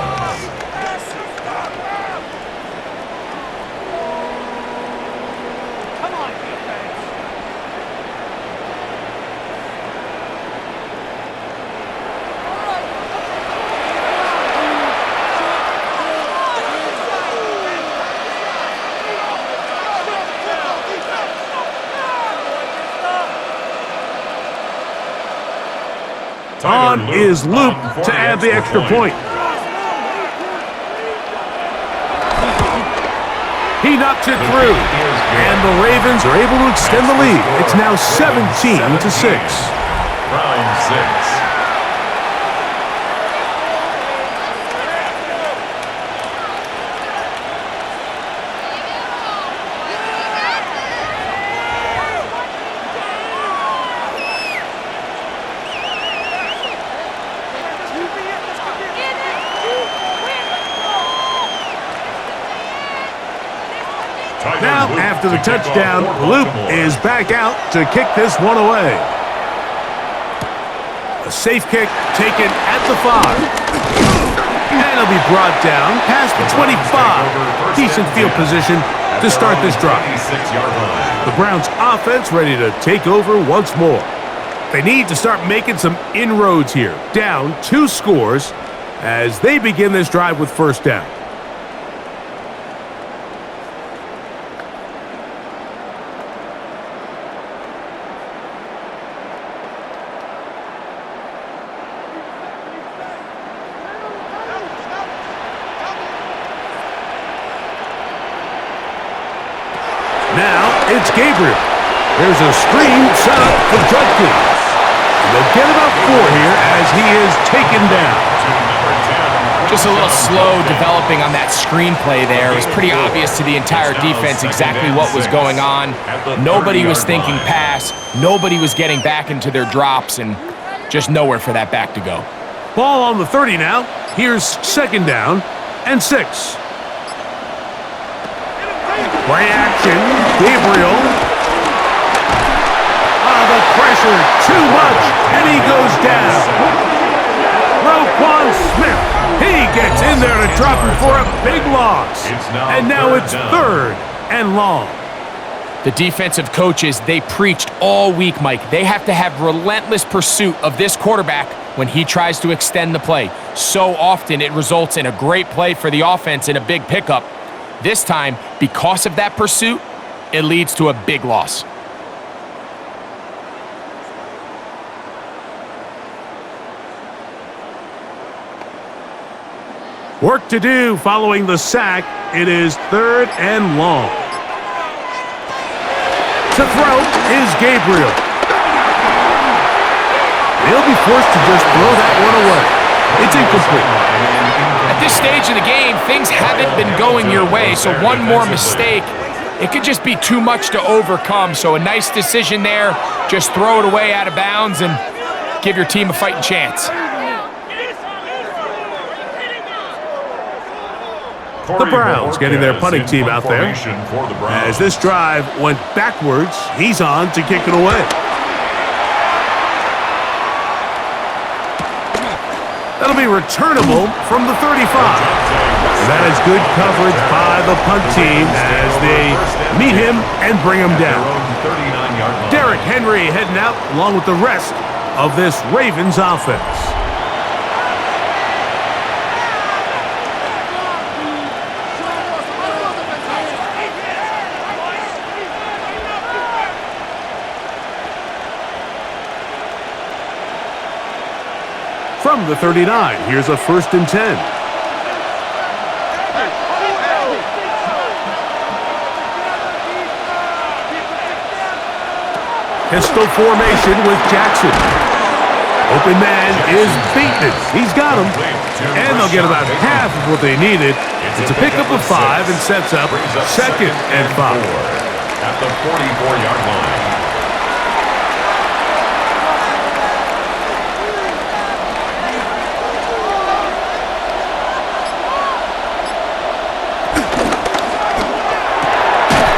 Come on, defense. On is Luke to add the extra point. He knocks it through, and the Ravens are able to extend the lead. It's now 17-6. Round 6. Now, after the touchdown, Luke is back out to kick this one away. A safe kick taken at the 5. And it'll be brought down past the 25. Decent field position to start this drive. The Browns offense ready to take over once more. They need to start making some inroads here. Down 2 scores as they begin this drive with first down. Now it's Gabriel. There's a screen set up for Judkins. They'll get about 4 here as he is taken down. Just a little slow developing on that screenplay there. It was pretty obvious to the entire defense exactly what was going on. Nobody was thinking pass. Nobody was getting back into their drops, and just nowhere for that back to go. Ball on the 30 now. Here's second down and 6. Play action. Gabriel. The pressure, too much, and he goes down. Roquan Smith, he gets in there to drop him for a big loss. And now it's third and long. The defensive coaches, they preached all week, Mike. They have to have relentless pursuit of this quarterback when he tries to extend the play. So often it results in a great play for the offense and a big pickup. This time, because of that pursuit, it leads to a big loss. Work to do following the sack. It is third and long. To throw is Gabriel. He'll be forced to just throw that one away. It's incomplete. At this stage of the game, things haven't been going your way, so one more mistake, it could just be too much to overcome. So a nice decision there. Just throw it away out of bounds and give your team a fighting chance. The Browns getting their punting team out there. As this drive went backwards, he's on to kick it away. That'll be returnable from the 35. That is good coverage by the punt team as they meet him and bring him down. Derrick Henry heading out along with the rest of this Ravens offense. From the 39, here's a 1st and 10. Pistol formation with Jackson. Open man is beaten. He's got him. And they'll get about half of what they needed It's a pickup of 5 and sets up second and 5. At the 44-yard line.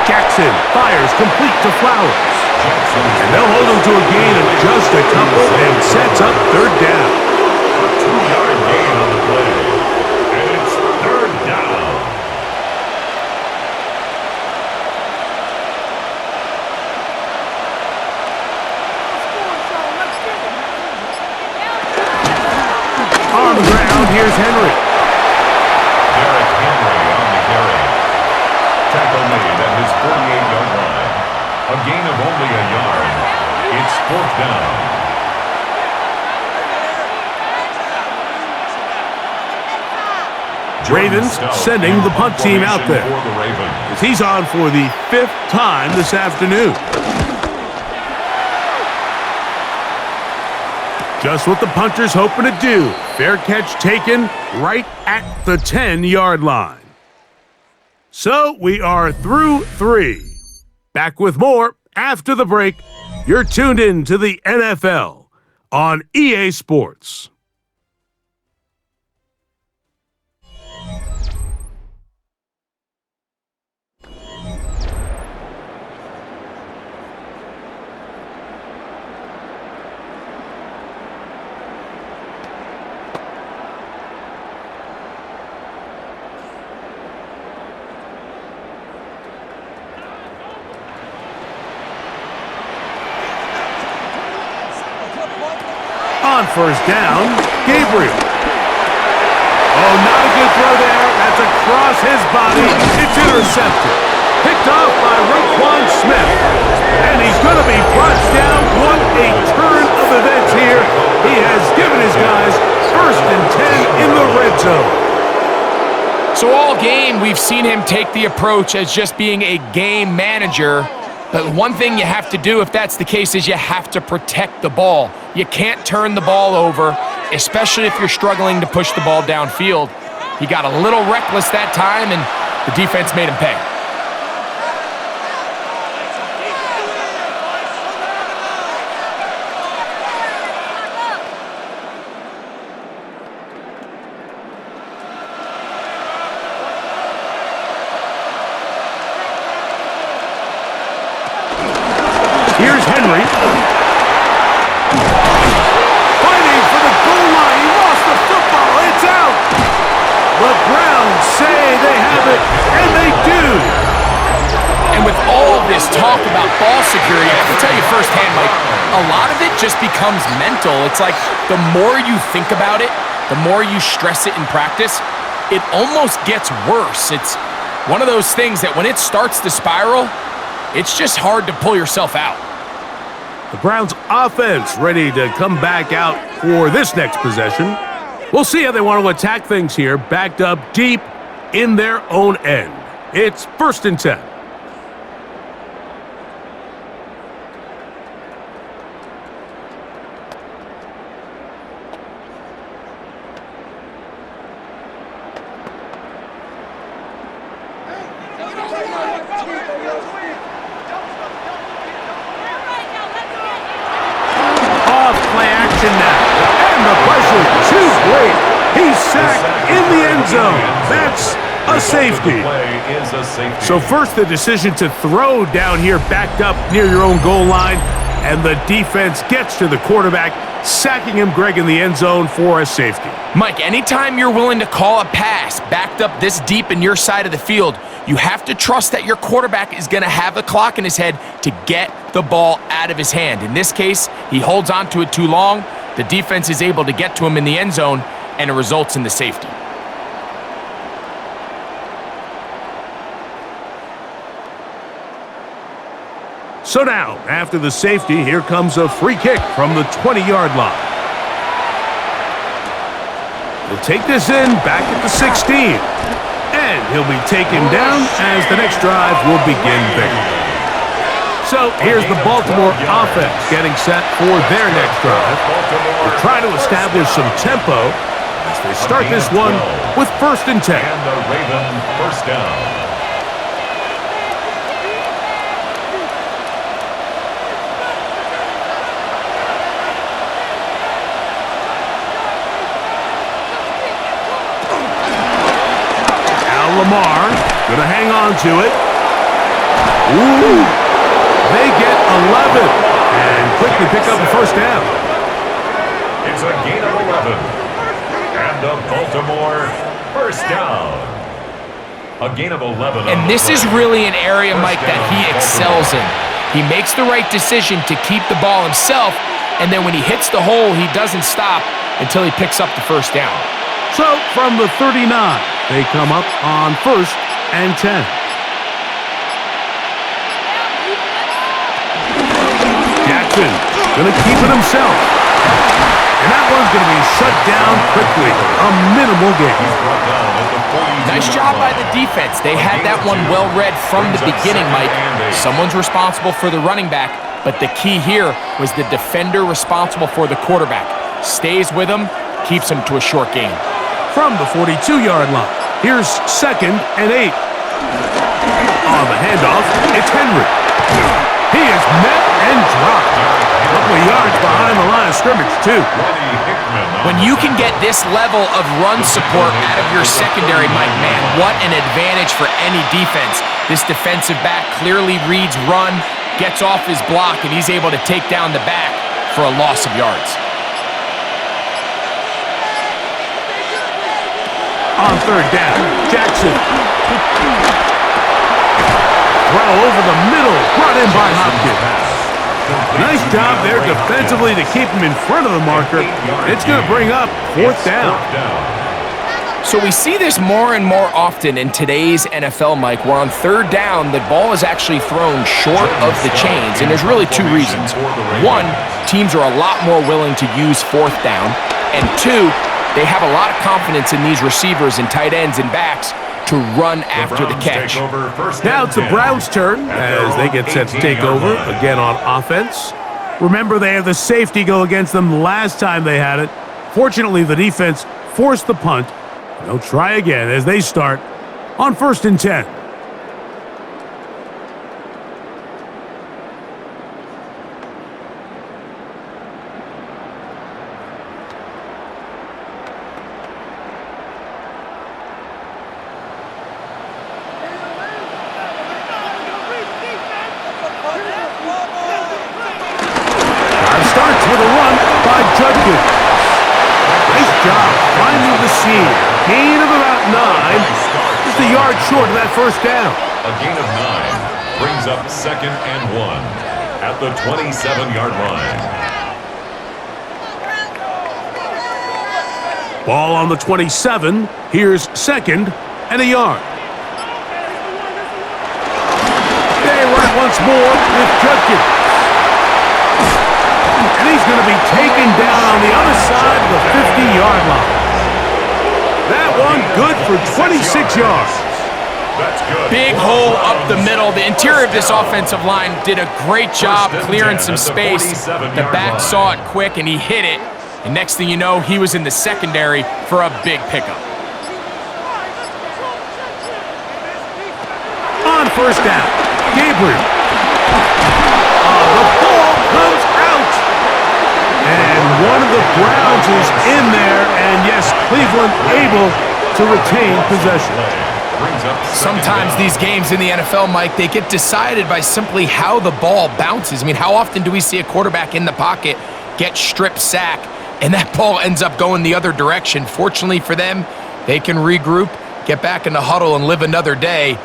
Jackson fires complete to Flowers. And they'll hold him to a gain of just a couple and sets up third down. A 2-yard gain on the play. And it's third down. On the ground, here's Henry. Derrick Henry on the carry. Tackle made at his 48-yard line. A gain of only a yard. It's fourth down. Ravens sending the punt team out there. As he's on for the 5th time this afternoon. Just what the punter's hoping to do. Fair catch taken right at the 10-yard line. So we are through 3. Back with more after the break. You're tuned in to the NFL on EA Sports. On first down, Gabriel. Oh, not a good throw there. That's across his body. It's intercepted. Picked off by Roquan Smith. And he's going to be brought down. What a turn of events here. He has given his guys first and 10 in the red zone. So all game, we've seen him take the approach as just being a game manager. But one thing you have to do if that's the case is you have to protect the ball. You can't turn the ball over, especially if you're struggling to push the ball downfield. He got a little reckless that time, and the defense made him pay. Here's Henry. Fighting for the goal line. He lost the football. It's out. The Browns say they have it, and they do. And with all this talk about ball security, I can tell you firsthand, Mike, a lot of it just becomes mental. It's like the more you think about it, the more you stress it in practice, it almost gets worse. It's one of those things that when it starts to spiral, it's just hard to pull yourself out. The Browns offense ready to come back out for this next possession. We'll see how they want to attack things here, backed up deep in their own end. It's first and 10. That's a safety. So first the decision to throw down here backed up near your own goal line, and the defense gets to the quarterback, sacking him, Greg, in the end zone for a safety. Mike, anytime you're willing to call a pass backed up this deep in your side of the field, you have to trust that your quarterback is going to have the clock in his head to get the ball out of his hand. In this case, he holds on to it too long. The defense is able to get to him in the end zone, and it results in the safety. So now, after the safety, here comes a free kick from the 20-yard line. He'll take this in back at the 16. And he'll be taken down as the next drive will begin there. So here's the Baltimore offense getting set for their next drive. They're trying to establish some tempo as they start this one with 1st and 10. And the Raven first down. Lamar, gonna hang on to it. Ooh, they get 11 and quickly pick up the 1st down. It's a gain of 11. And the Baltimore first down. A gain of 11. And this is really an area, Mike, that he excels in. He makes the right decision to keep the ball himself, and then when he hits the hole, he doesn't stop until he picks up the 1st down. So from the 39, they come up on 1st and 10. Jackson gonna keep it himself. And that one's gonna be shut down quickly. A minimal gain. Nice job by the defense. They had that one well read from the beginning, Mike. Someone's responsible for the running back, but the key here was the defender responsible for the quarterback. Stays with him, keeps him to a short gain. From the 42-yard line, here's 2nd and 8. On the handoff, it's Henry. He is met and dropped. A couple of yards behind the line of scrimmage, too. When you can get this level of run support out of your secondary, Mike, man, what an advantage for any defense. This defensive back clearly reads run, gets off his block, and he's able to take down the back for a loss of yards. On 3rd down, Jackson. Throw over the middle, brought in by Hopkins. Nice job there defensively to keep him in front of the marker. It's going to bring up 4th down. So we see this more and more often in today's NFL, Mike, where on 3rd down, the ball is actually thrown short of the chains, and there's really 2 reasons. 1, teams are a lot more willing to use 4th down, and 2, they have a lot of confidence in these receivers and tight ends and backs to run after the catch. Now it's the Browns' turn as they get set to take over again on offense. Remember, they had the safety go against them last time they had it. Fortunately, the defense forced the punt. They'll try again as they start on 1st and 10. Starts with a run by Judkins. Nice job finding the seam. Gain of about 9. Just a yard short of that 1st down. A gain of 9 brings up 2nd and 1 at the 27-yard line. Ball on the 27. Here's 2nd and a yard. They run once more with Judkins. And he's going to be taken down on the other side of the 50-yard line. That one good for 26 yards. That's good. Big hole up the middle. The interior of this offensive line did a great job clearing some space. The back saw it quick, and he hit it. And next thing you know, he was in the secondary for a big pickup. On 1st down, Gabriel. The ball comes out. And one of the Browns is in there, and yes, Cleveland able to retain possession. Sometimes these games in the NFL, Mike, they get decided by simply how the ball bounces. I mean, how often do we see a quarterback in the pocket get strip sack, and that ball ends up going the other direction? Fortunately for them, they can regroup, get back in the huddle, and live another day.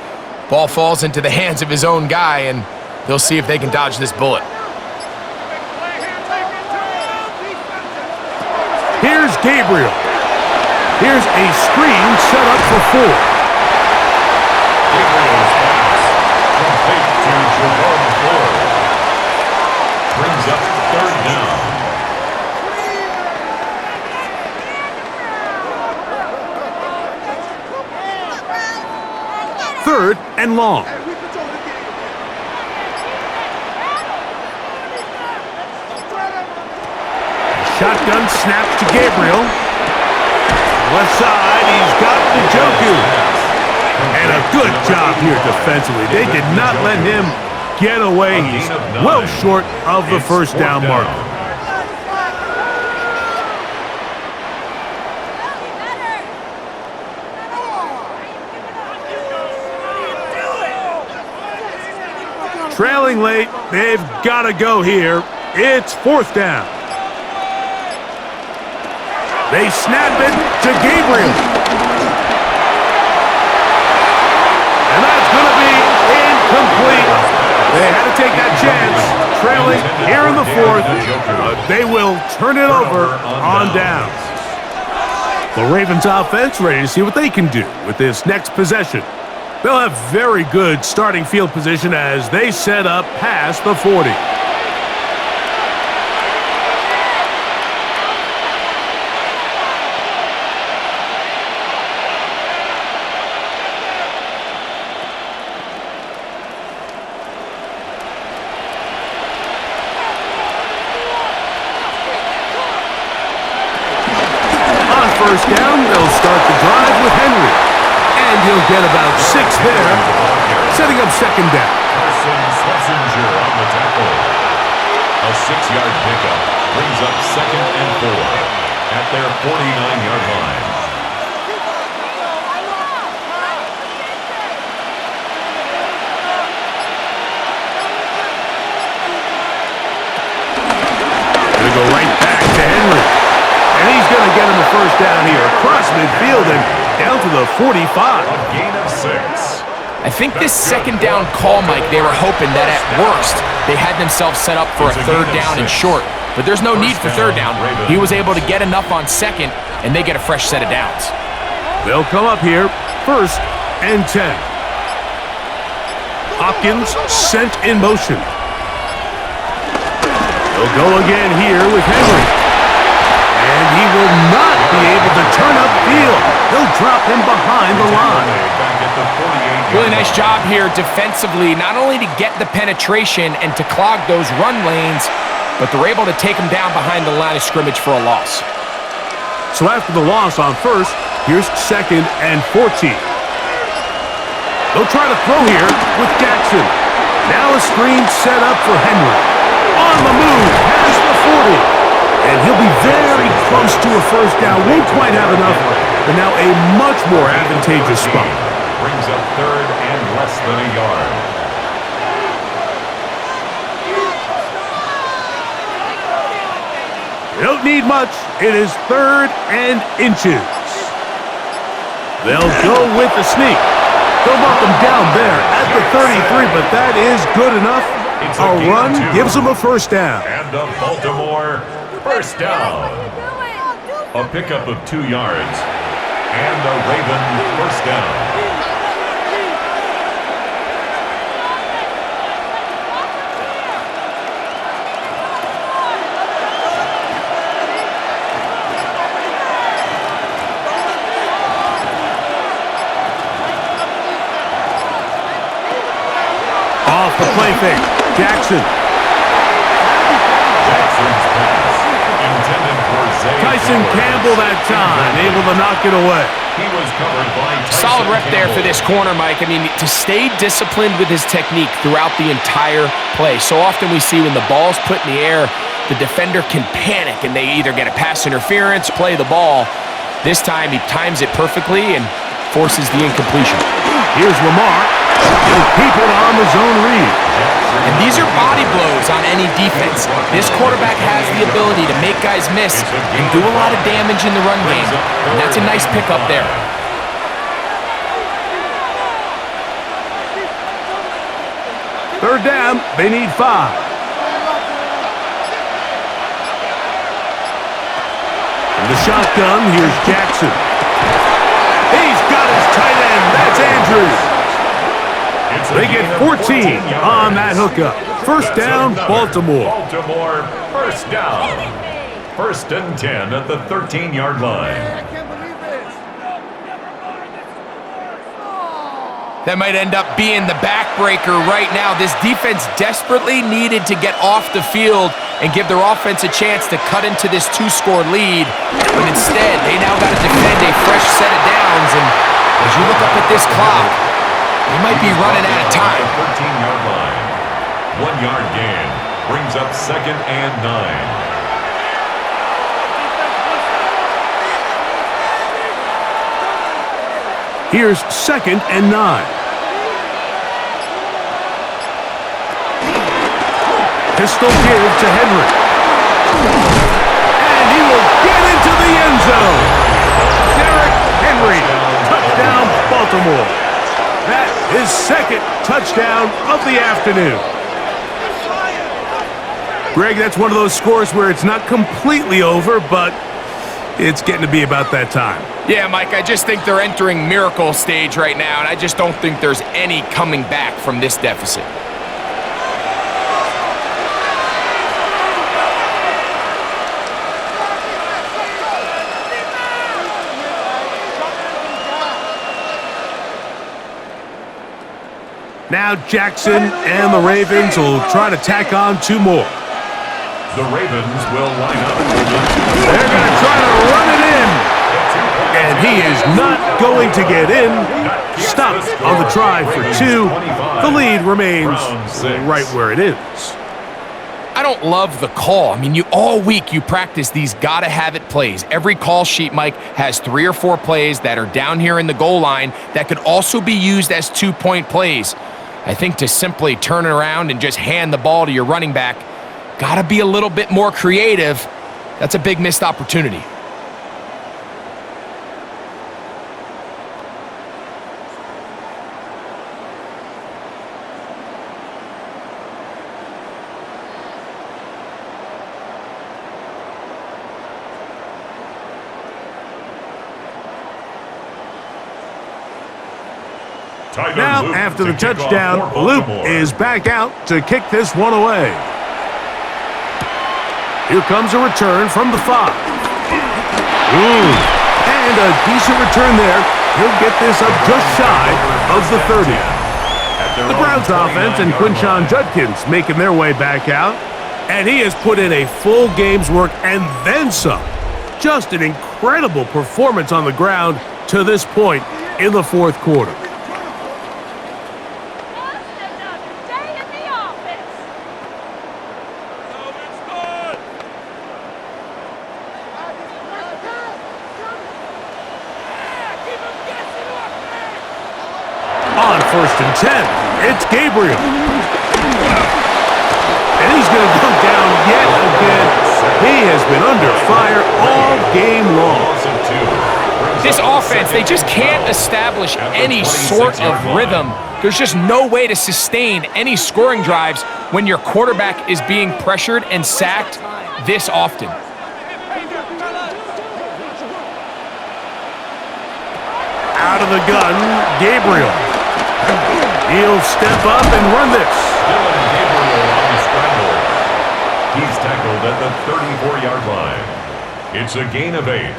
Ball falls into the hands of his own guy, and they'll see if they can dodge this bullet. Here's Gabriel. Here's a screen set up for 4. Gabriel's pass complete to Jerome Ford. Brings up 3rd down. 3rd and long. Shotgun snap to Gabriel. Left side, he's got Njoku. And a good job here defensively. They did not let him get away. He's well short of the first down mark. Trailing late, they've got to go here. It's fourth down. They snap it to Gabriel. And that's going to be incomplete. They had to take that chance, trailing here in the fourth, but they will turn it over on downs. The Ravens offense ready to see what they can do with this next possession. They'll have very good starting field position as they set up past the 40. On first down, they'll start the drive with Henry. And he'll get about 6 there, setting up second down. Schlesinger on the tackle. A 6-yard pickup brings up 2nd and 4 at their 49-yard line. Gonna go right back to Henry. And he's going to get him the first down here across midfield and down to the 45. A gain of 6. I think this second down call, Mike, they were hoping that at worst they had themselves set up for a third down and short. But there's no need for third down. He was able to get enough on second, and they get a fresh set of downs. They'll come up here, 1st and 10. Hopkins sent in motion. They'll go again here with Henry. And he will not be able to turn upfield. He'll drop him behind the line. Really nice job here defensively, not only to get the penetration and to clog those run lanes, but they're able to take him down behind the line of scrimmage for a loss. So after the loss on first, here's 2nd and 14. They'll try to throw here with Jackson. Now a screen set up for Henry. On the move, past the 40. And he'll be very close to a first down. Won't quite have enough, but now a much more advantageous spot. Brings up 3rd and less than a yard. They don't need much. It is 3rd and inches. They'll go with the sneak. They'll mark them down there at the 33, but that is good enough. A run gives them a first down. And the Baltimore first down. A pickup of 2 yards. And the Raven first down. Off the play fake, Jackson. Jackson's pass intended for Zay Tyson Flowers. Campbell that time, able to knock it away. He was covered by Tyson Solid rep there for Campbell. this corner, Mike. I mean, to stay disciplined with his technique throughout the entire play. So often we see when the ball's put in the air, the defender can panic and they either get a pass interference, play the ball. This time he times it perfectly and forces the incompletion. Here's Lamar. He'll keep it on the zone read. And these are body blows on any defense. This quarterback has the ability to make guys miss and do a lot of damage in the run game. And that's a nice pickup there. Third down, they need 5. In the shotgun, here's Jackson. He's got his tight end. That's Andrews. They get 14 on that hookup. First down, Baltimore. Baltimore first down. 1st and 10 at the 13-yard line. I can't believe this. That might end up being the backbreaker right now. This defense desperately needed to get off the field and give their offense a chance to cut into this 2-score lead. But instead, they now got to defend a fresh set of downs. And as you look up at this clock, they might be running out of time. 13-yard line. 1-yard gain brings up 2nd and 9. Here's 2nd and 9. Pistol give to Henry. And he will get into the end zone. Derrick Henry, touchdown Baltimore. That is 2nd touchdown of the afternoon. Greg, that's one of those scores where it's not completely over, but it's getting to be about that time. Yeah, Mike, I just think they're entering miracle stage right now, and I just don't think there's any coming back from this deficit. Now Jackson and the Ravens will try to tack on 2 more. The Ravens will line up. They're going to try to run it in. And he is not going to get in. Stopped on the try for 2. The lead remains right where it is. I don't love the call. I mean, all week you practice these gotta-have-it plays. Every call sheet, Mike, has 3 or 4 plays that are down here in the goal line that could also be used as 2-point plays. I think to simply turn it around and just hand the ball to your running back, gotta be a little bit more creative. That's a big missed opportunity. Now, after the touchdown, Luke is back out to kick this one away. Here comes a return from the 5. And a decent return there. He'll get this up just shy of the 30. The Browns offense and Quinshon Judkins making their way back out. And he has put in a full game's work and then some. Just an incredible performance on the ground to this point in the 4th quarter. On 1st and 10, it's Gabriel. And he's going to go down yet again. He has been under fire all game long. This offense, they just can't establish any sort of rhythm. There's just no way to sustain any scoring drives when your quarterback is being pressured and sacked this often. Out of the gun, Gabriel. He'll step up and run this. Dylan Gabriel on the scramble. He's tackled at the 34-yard line. It's a gain of 8.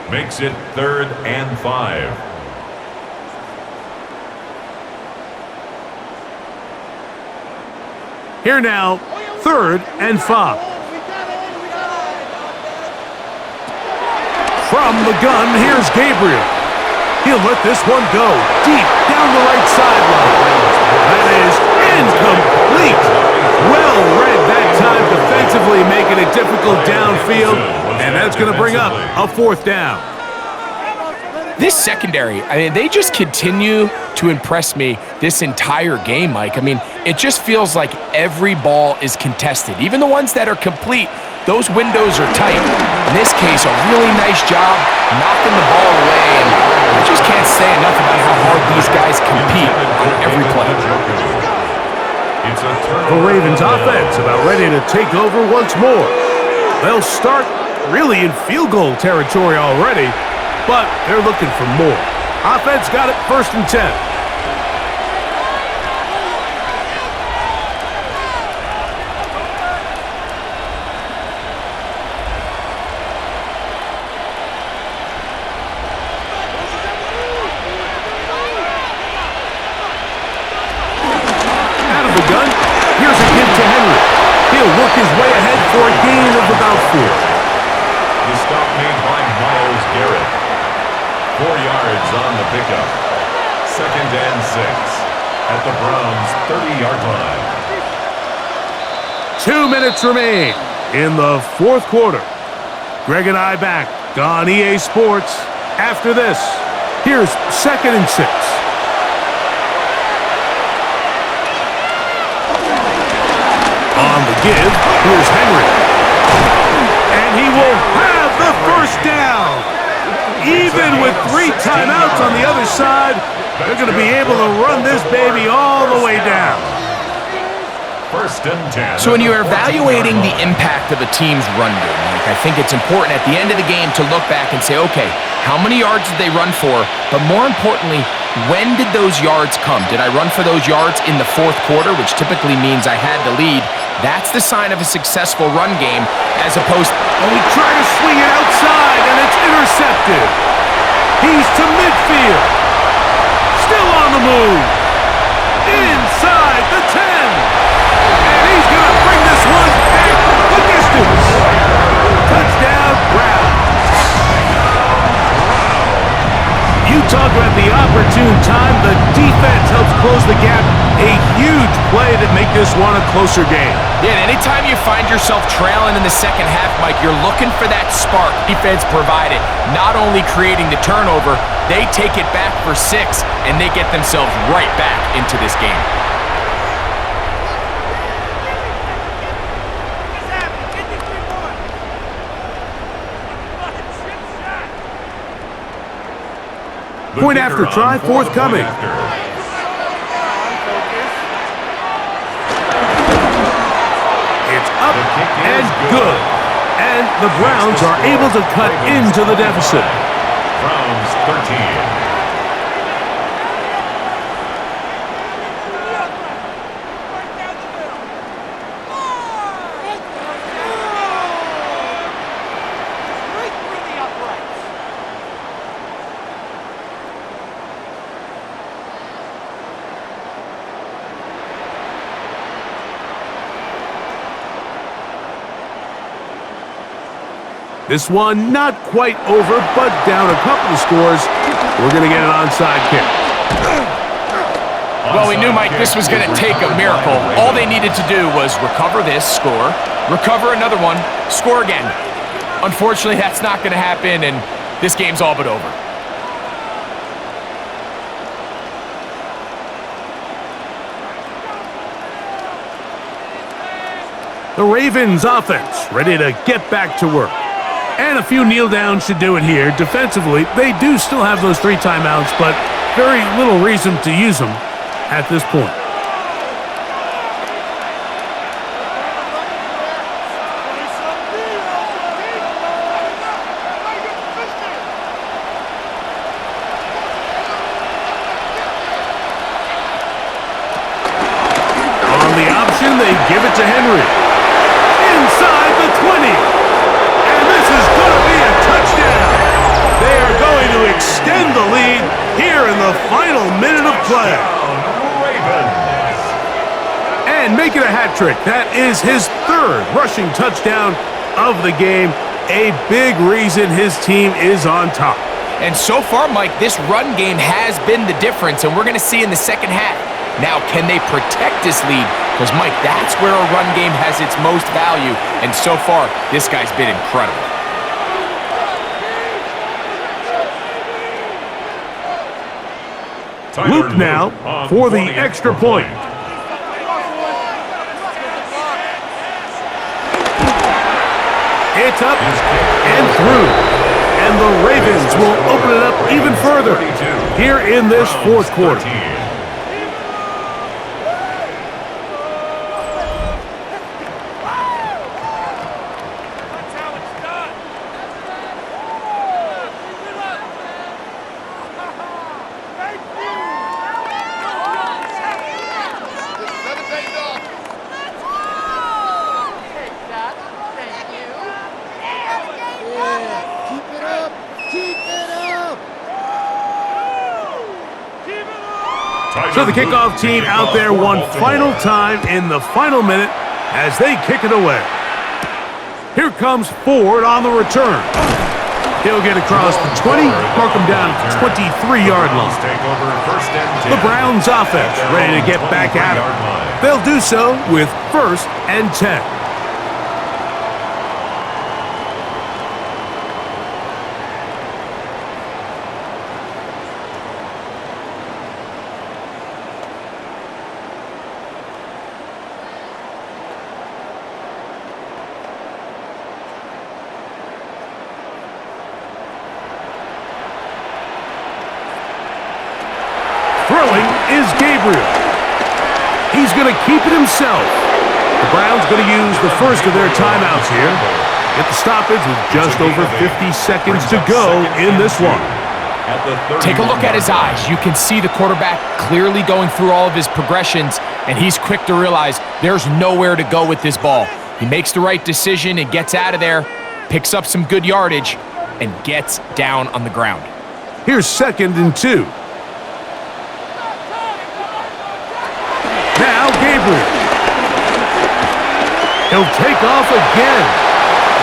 Makes it 3rd and 5. Here now, 3rd and 5. From the gun, here's Gabriel. He'll let this one go deep down the right sideline. That is incomplete. Well read that time defensively, making it difficult downfield, and that's going to bring up a 4th down. This secondary, I mean, they just continue to impress me this entire game, Mike. I mean, it just feels like every ball is contested. Even the ones that are complete, those windows are tight. In this case, a really nice job knocking the ball away, and I just can't say enough about how hard these guys compete on every play. The Ravens offense about ready to take over once more. They'll start really in field goal territory already, but they're looking for more. Offense got it 1st and 10. He'll work his way ahead for a gain of about 4. The stop made by Myles Garrett. 4 yards on the pickup. 2nd and 6 at the Browns' 30-yard line. 2 minutes remain in the 4th quarter. Greg and I back on EA Sports after this. Here's 2nd and 6. On the give, here's Henry. And he will have the first down. Even with 3 timeouts on the other side, they're going to be able to run this baby all the way down. 1st and 10. So when you're evaluating the impact of a team's run game, I think it's important at the end of the game to look back and say, okay, how many yards did they run for? But more importantly, when did those yards come? Did I run for those yards in the 4th quarter, which typically means I had the lead? That's the sign of a successful run game, as opposed to... Oh, he tried to swing it outside, and it's intercepted. He's to midfield. Still on the move. Inside the 10. And he's going to bring this one back the distance. Touchdown, Browns. You talk about the opportune time. The defense helps close the gap. A huge play to make this one a closer game. Yeah, and anytime you find yourself trailing in the 2nd half, Mike, you're looking for that spark. Defense provided, not only creating the turnover, they take it back for 6, and they get themselves right back into this game. Point after try, forthcoming. It's up and good. And the Browns are able to cut into the deficit. Browns 13. This one not quite over, but down a couple of scores. We're going to get an onside kick. Well, we knew, Mike, this was going to take a miracle. All they needed to do was recover this, score, recover another one, score again. Unfortunately, that's not going to happen, and this game's all but over. The Ravens offense ready to get back to work. And a few kneel downs should do it here. Defensively, they do still have those 3 timeouts, but very little reason to use them at this point. On the option, they give it to Henry. Inside the 20. They are going to extend the lead here in the final minute of play. And make it a hat trick. That is his 3rd rushing touchdown of the game. A big reason his team is on top. And so far, Mike, this run game has been the difference, and we're going to see in the 2nd half. Now, can they protect this lead? Because, Mike, that's where a run game has its most value, and so far, this guy's been incredible. Loop now for the extra point. It's up and through. And the Ravens will open it up even further here in this 4th quarter. So the kickoff team out there one final time in the final minute as they kick it away. Here comes Ford on the return. He'll get across the 20, mark him down at the 23-yard line. The Browns offense ready to get back at it. They'll do so with 1st and 10. Throwing is Gabriel. He's going to keep it himself. The Browns going to use the first of their timeouts here. Get the stoppage with just over 50 seconds to go in this one. Take a look at his eyes. You can see the quarterback clearly going through all of his progressions, and he's quick to realize there's nowhere to go with this ball. He makes the right decision and gets out of there, picks up some good yardage, and gets down on the ground. Here's 2nd and 2. Now Gabriel. He'll take off again.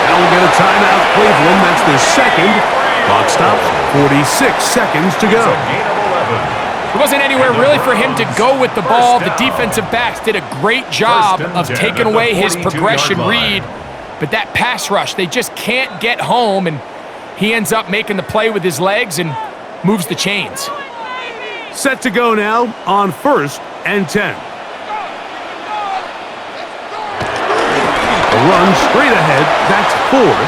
Now we'll get a timeout, Cleveland. That's their second. Clock stops. 46 seconds to go. There wasn't anywhere really for him to go with the ball. The defensive backs did a great job of taking away his progression read. But that pass rush, they just can't get home, and he ends up making the play with his legs and moves the chains. Set to go now on 1st and 10. A run straight ahead. That's Ford.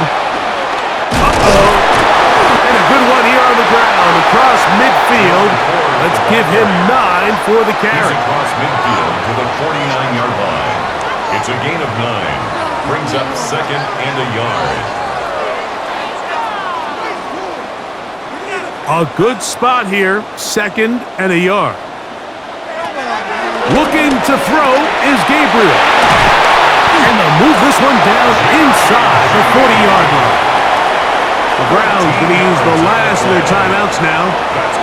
And a good one here on the ground across midfield. Let's give him 9 for the carry. He's across midfield to the 49-yard line. It's a gain of 9. Brings up 2nd and a yard. A good spot here. 2nd and a yard. Looking to throw is Gabriel. And they'll move this one down inside the 40-yard line. The Browns going to use the last of their timeouts now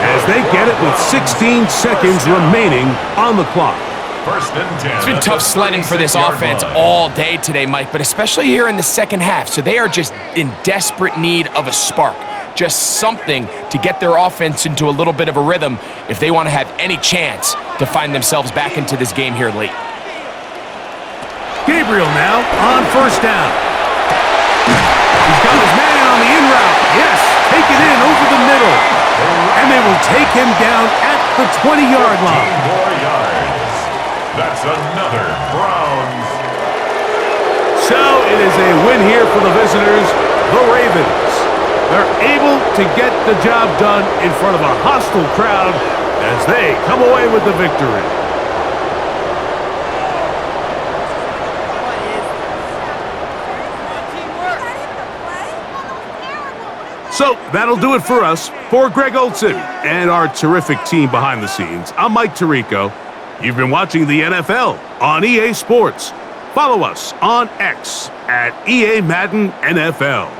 as they get it with 16 seconds remaining on the clock. 1st and 10. It's been tough sledding for this offense all day today, Mike, but especially here in the second half. So they are just in desperate need of a spark, just something to get their offense into a little bit of a rhythm if they want to have any chance to find themselves back into this game here late. Gabriel now on 1st down. He's got his man on the in route. Yes, take it in over the middle. And they will take him down at the 20-yard line. 14 more yards. That's another Browns. So it is a win here for the visitors, the Ravens. They're able to get the job done in front of a hostile crowd as they come away with the victory. So that'll do it for us. For Greg Olson and our terrific team behind the scenes, I'm Mike Tirico. You've been watching the NFL on EA Sports. Follow us on X at EA Madden NFL.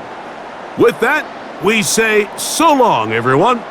With that, we say so long, everyone.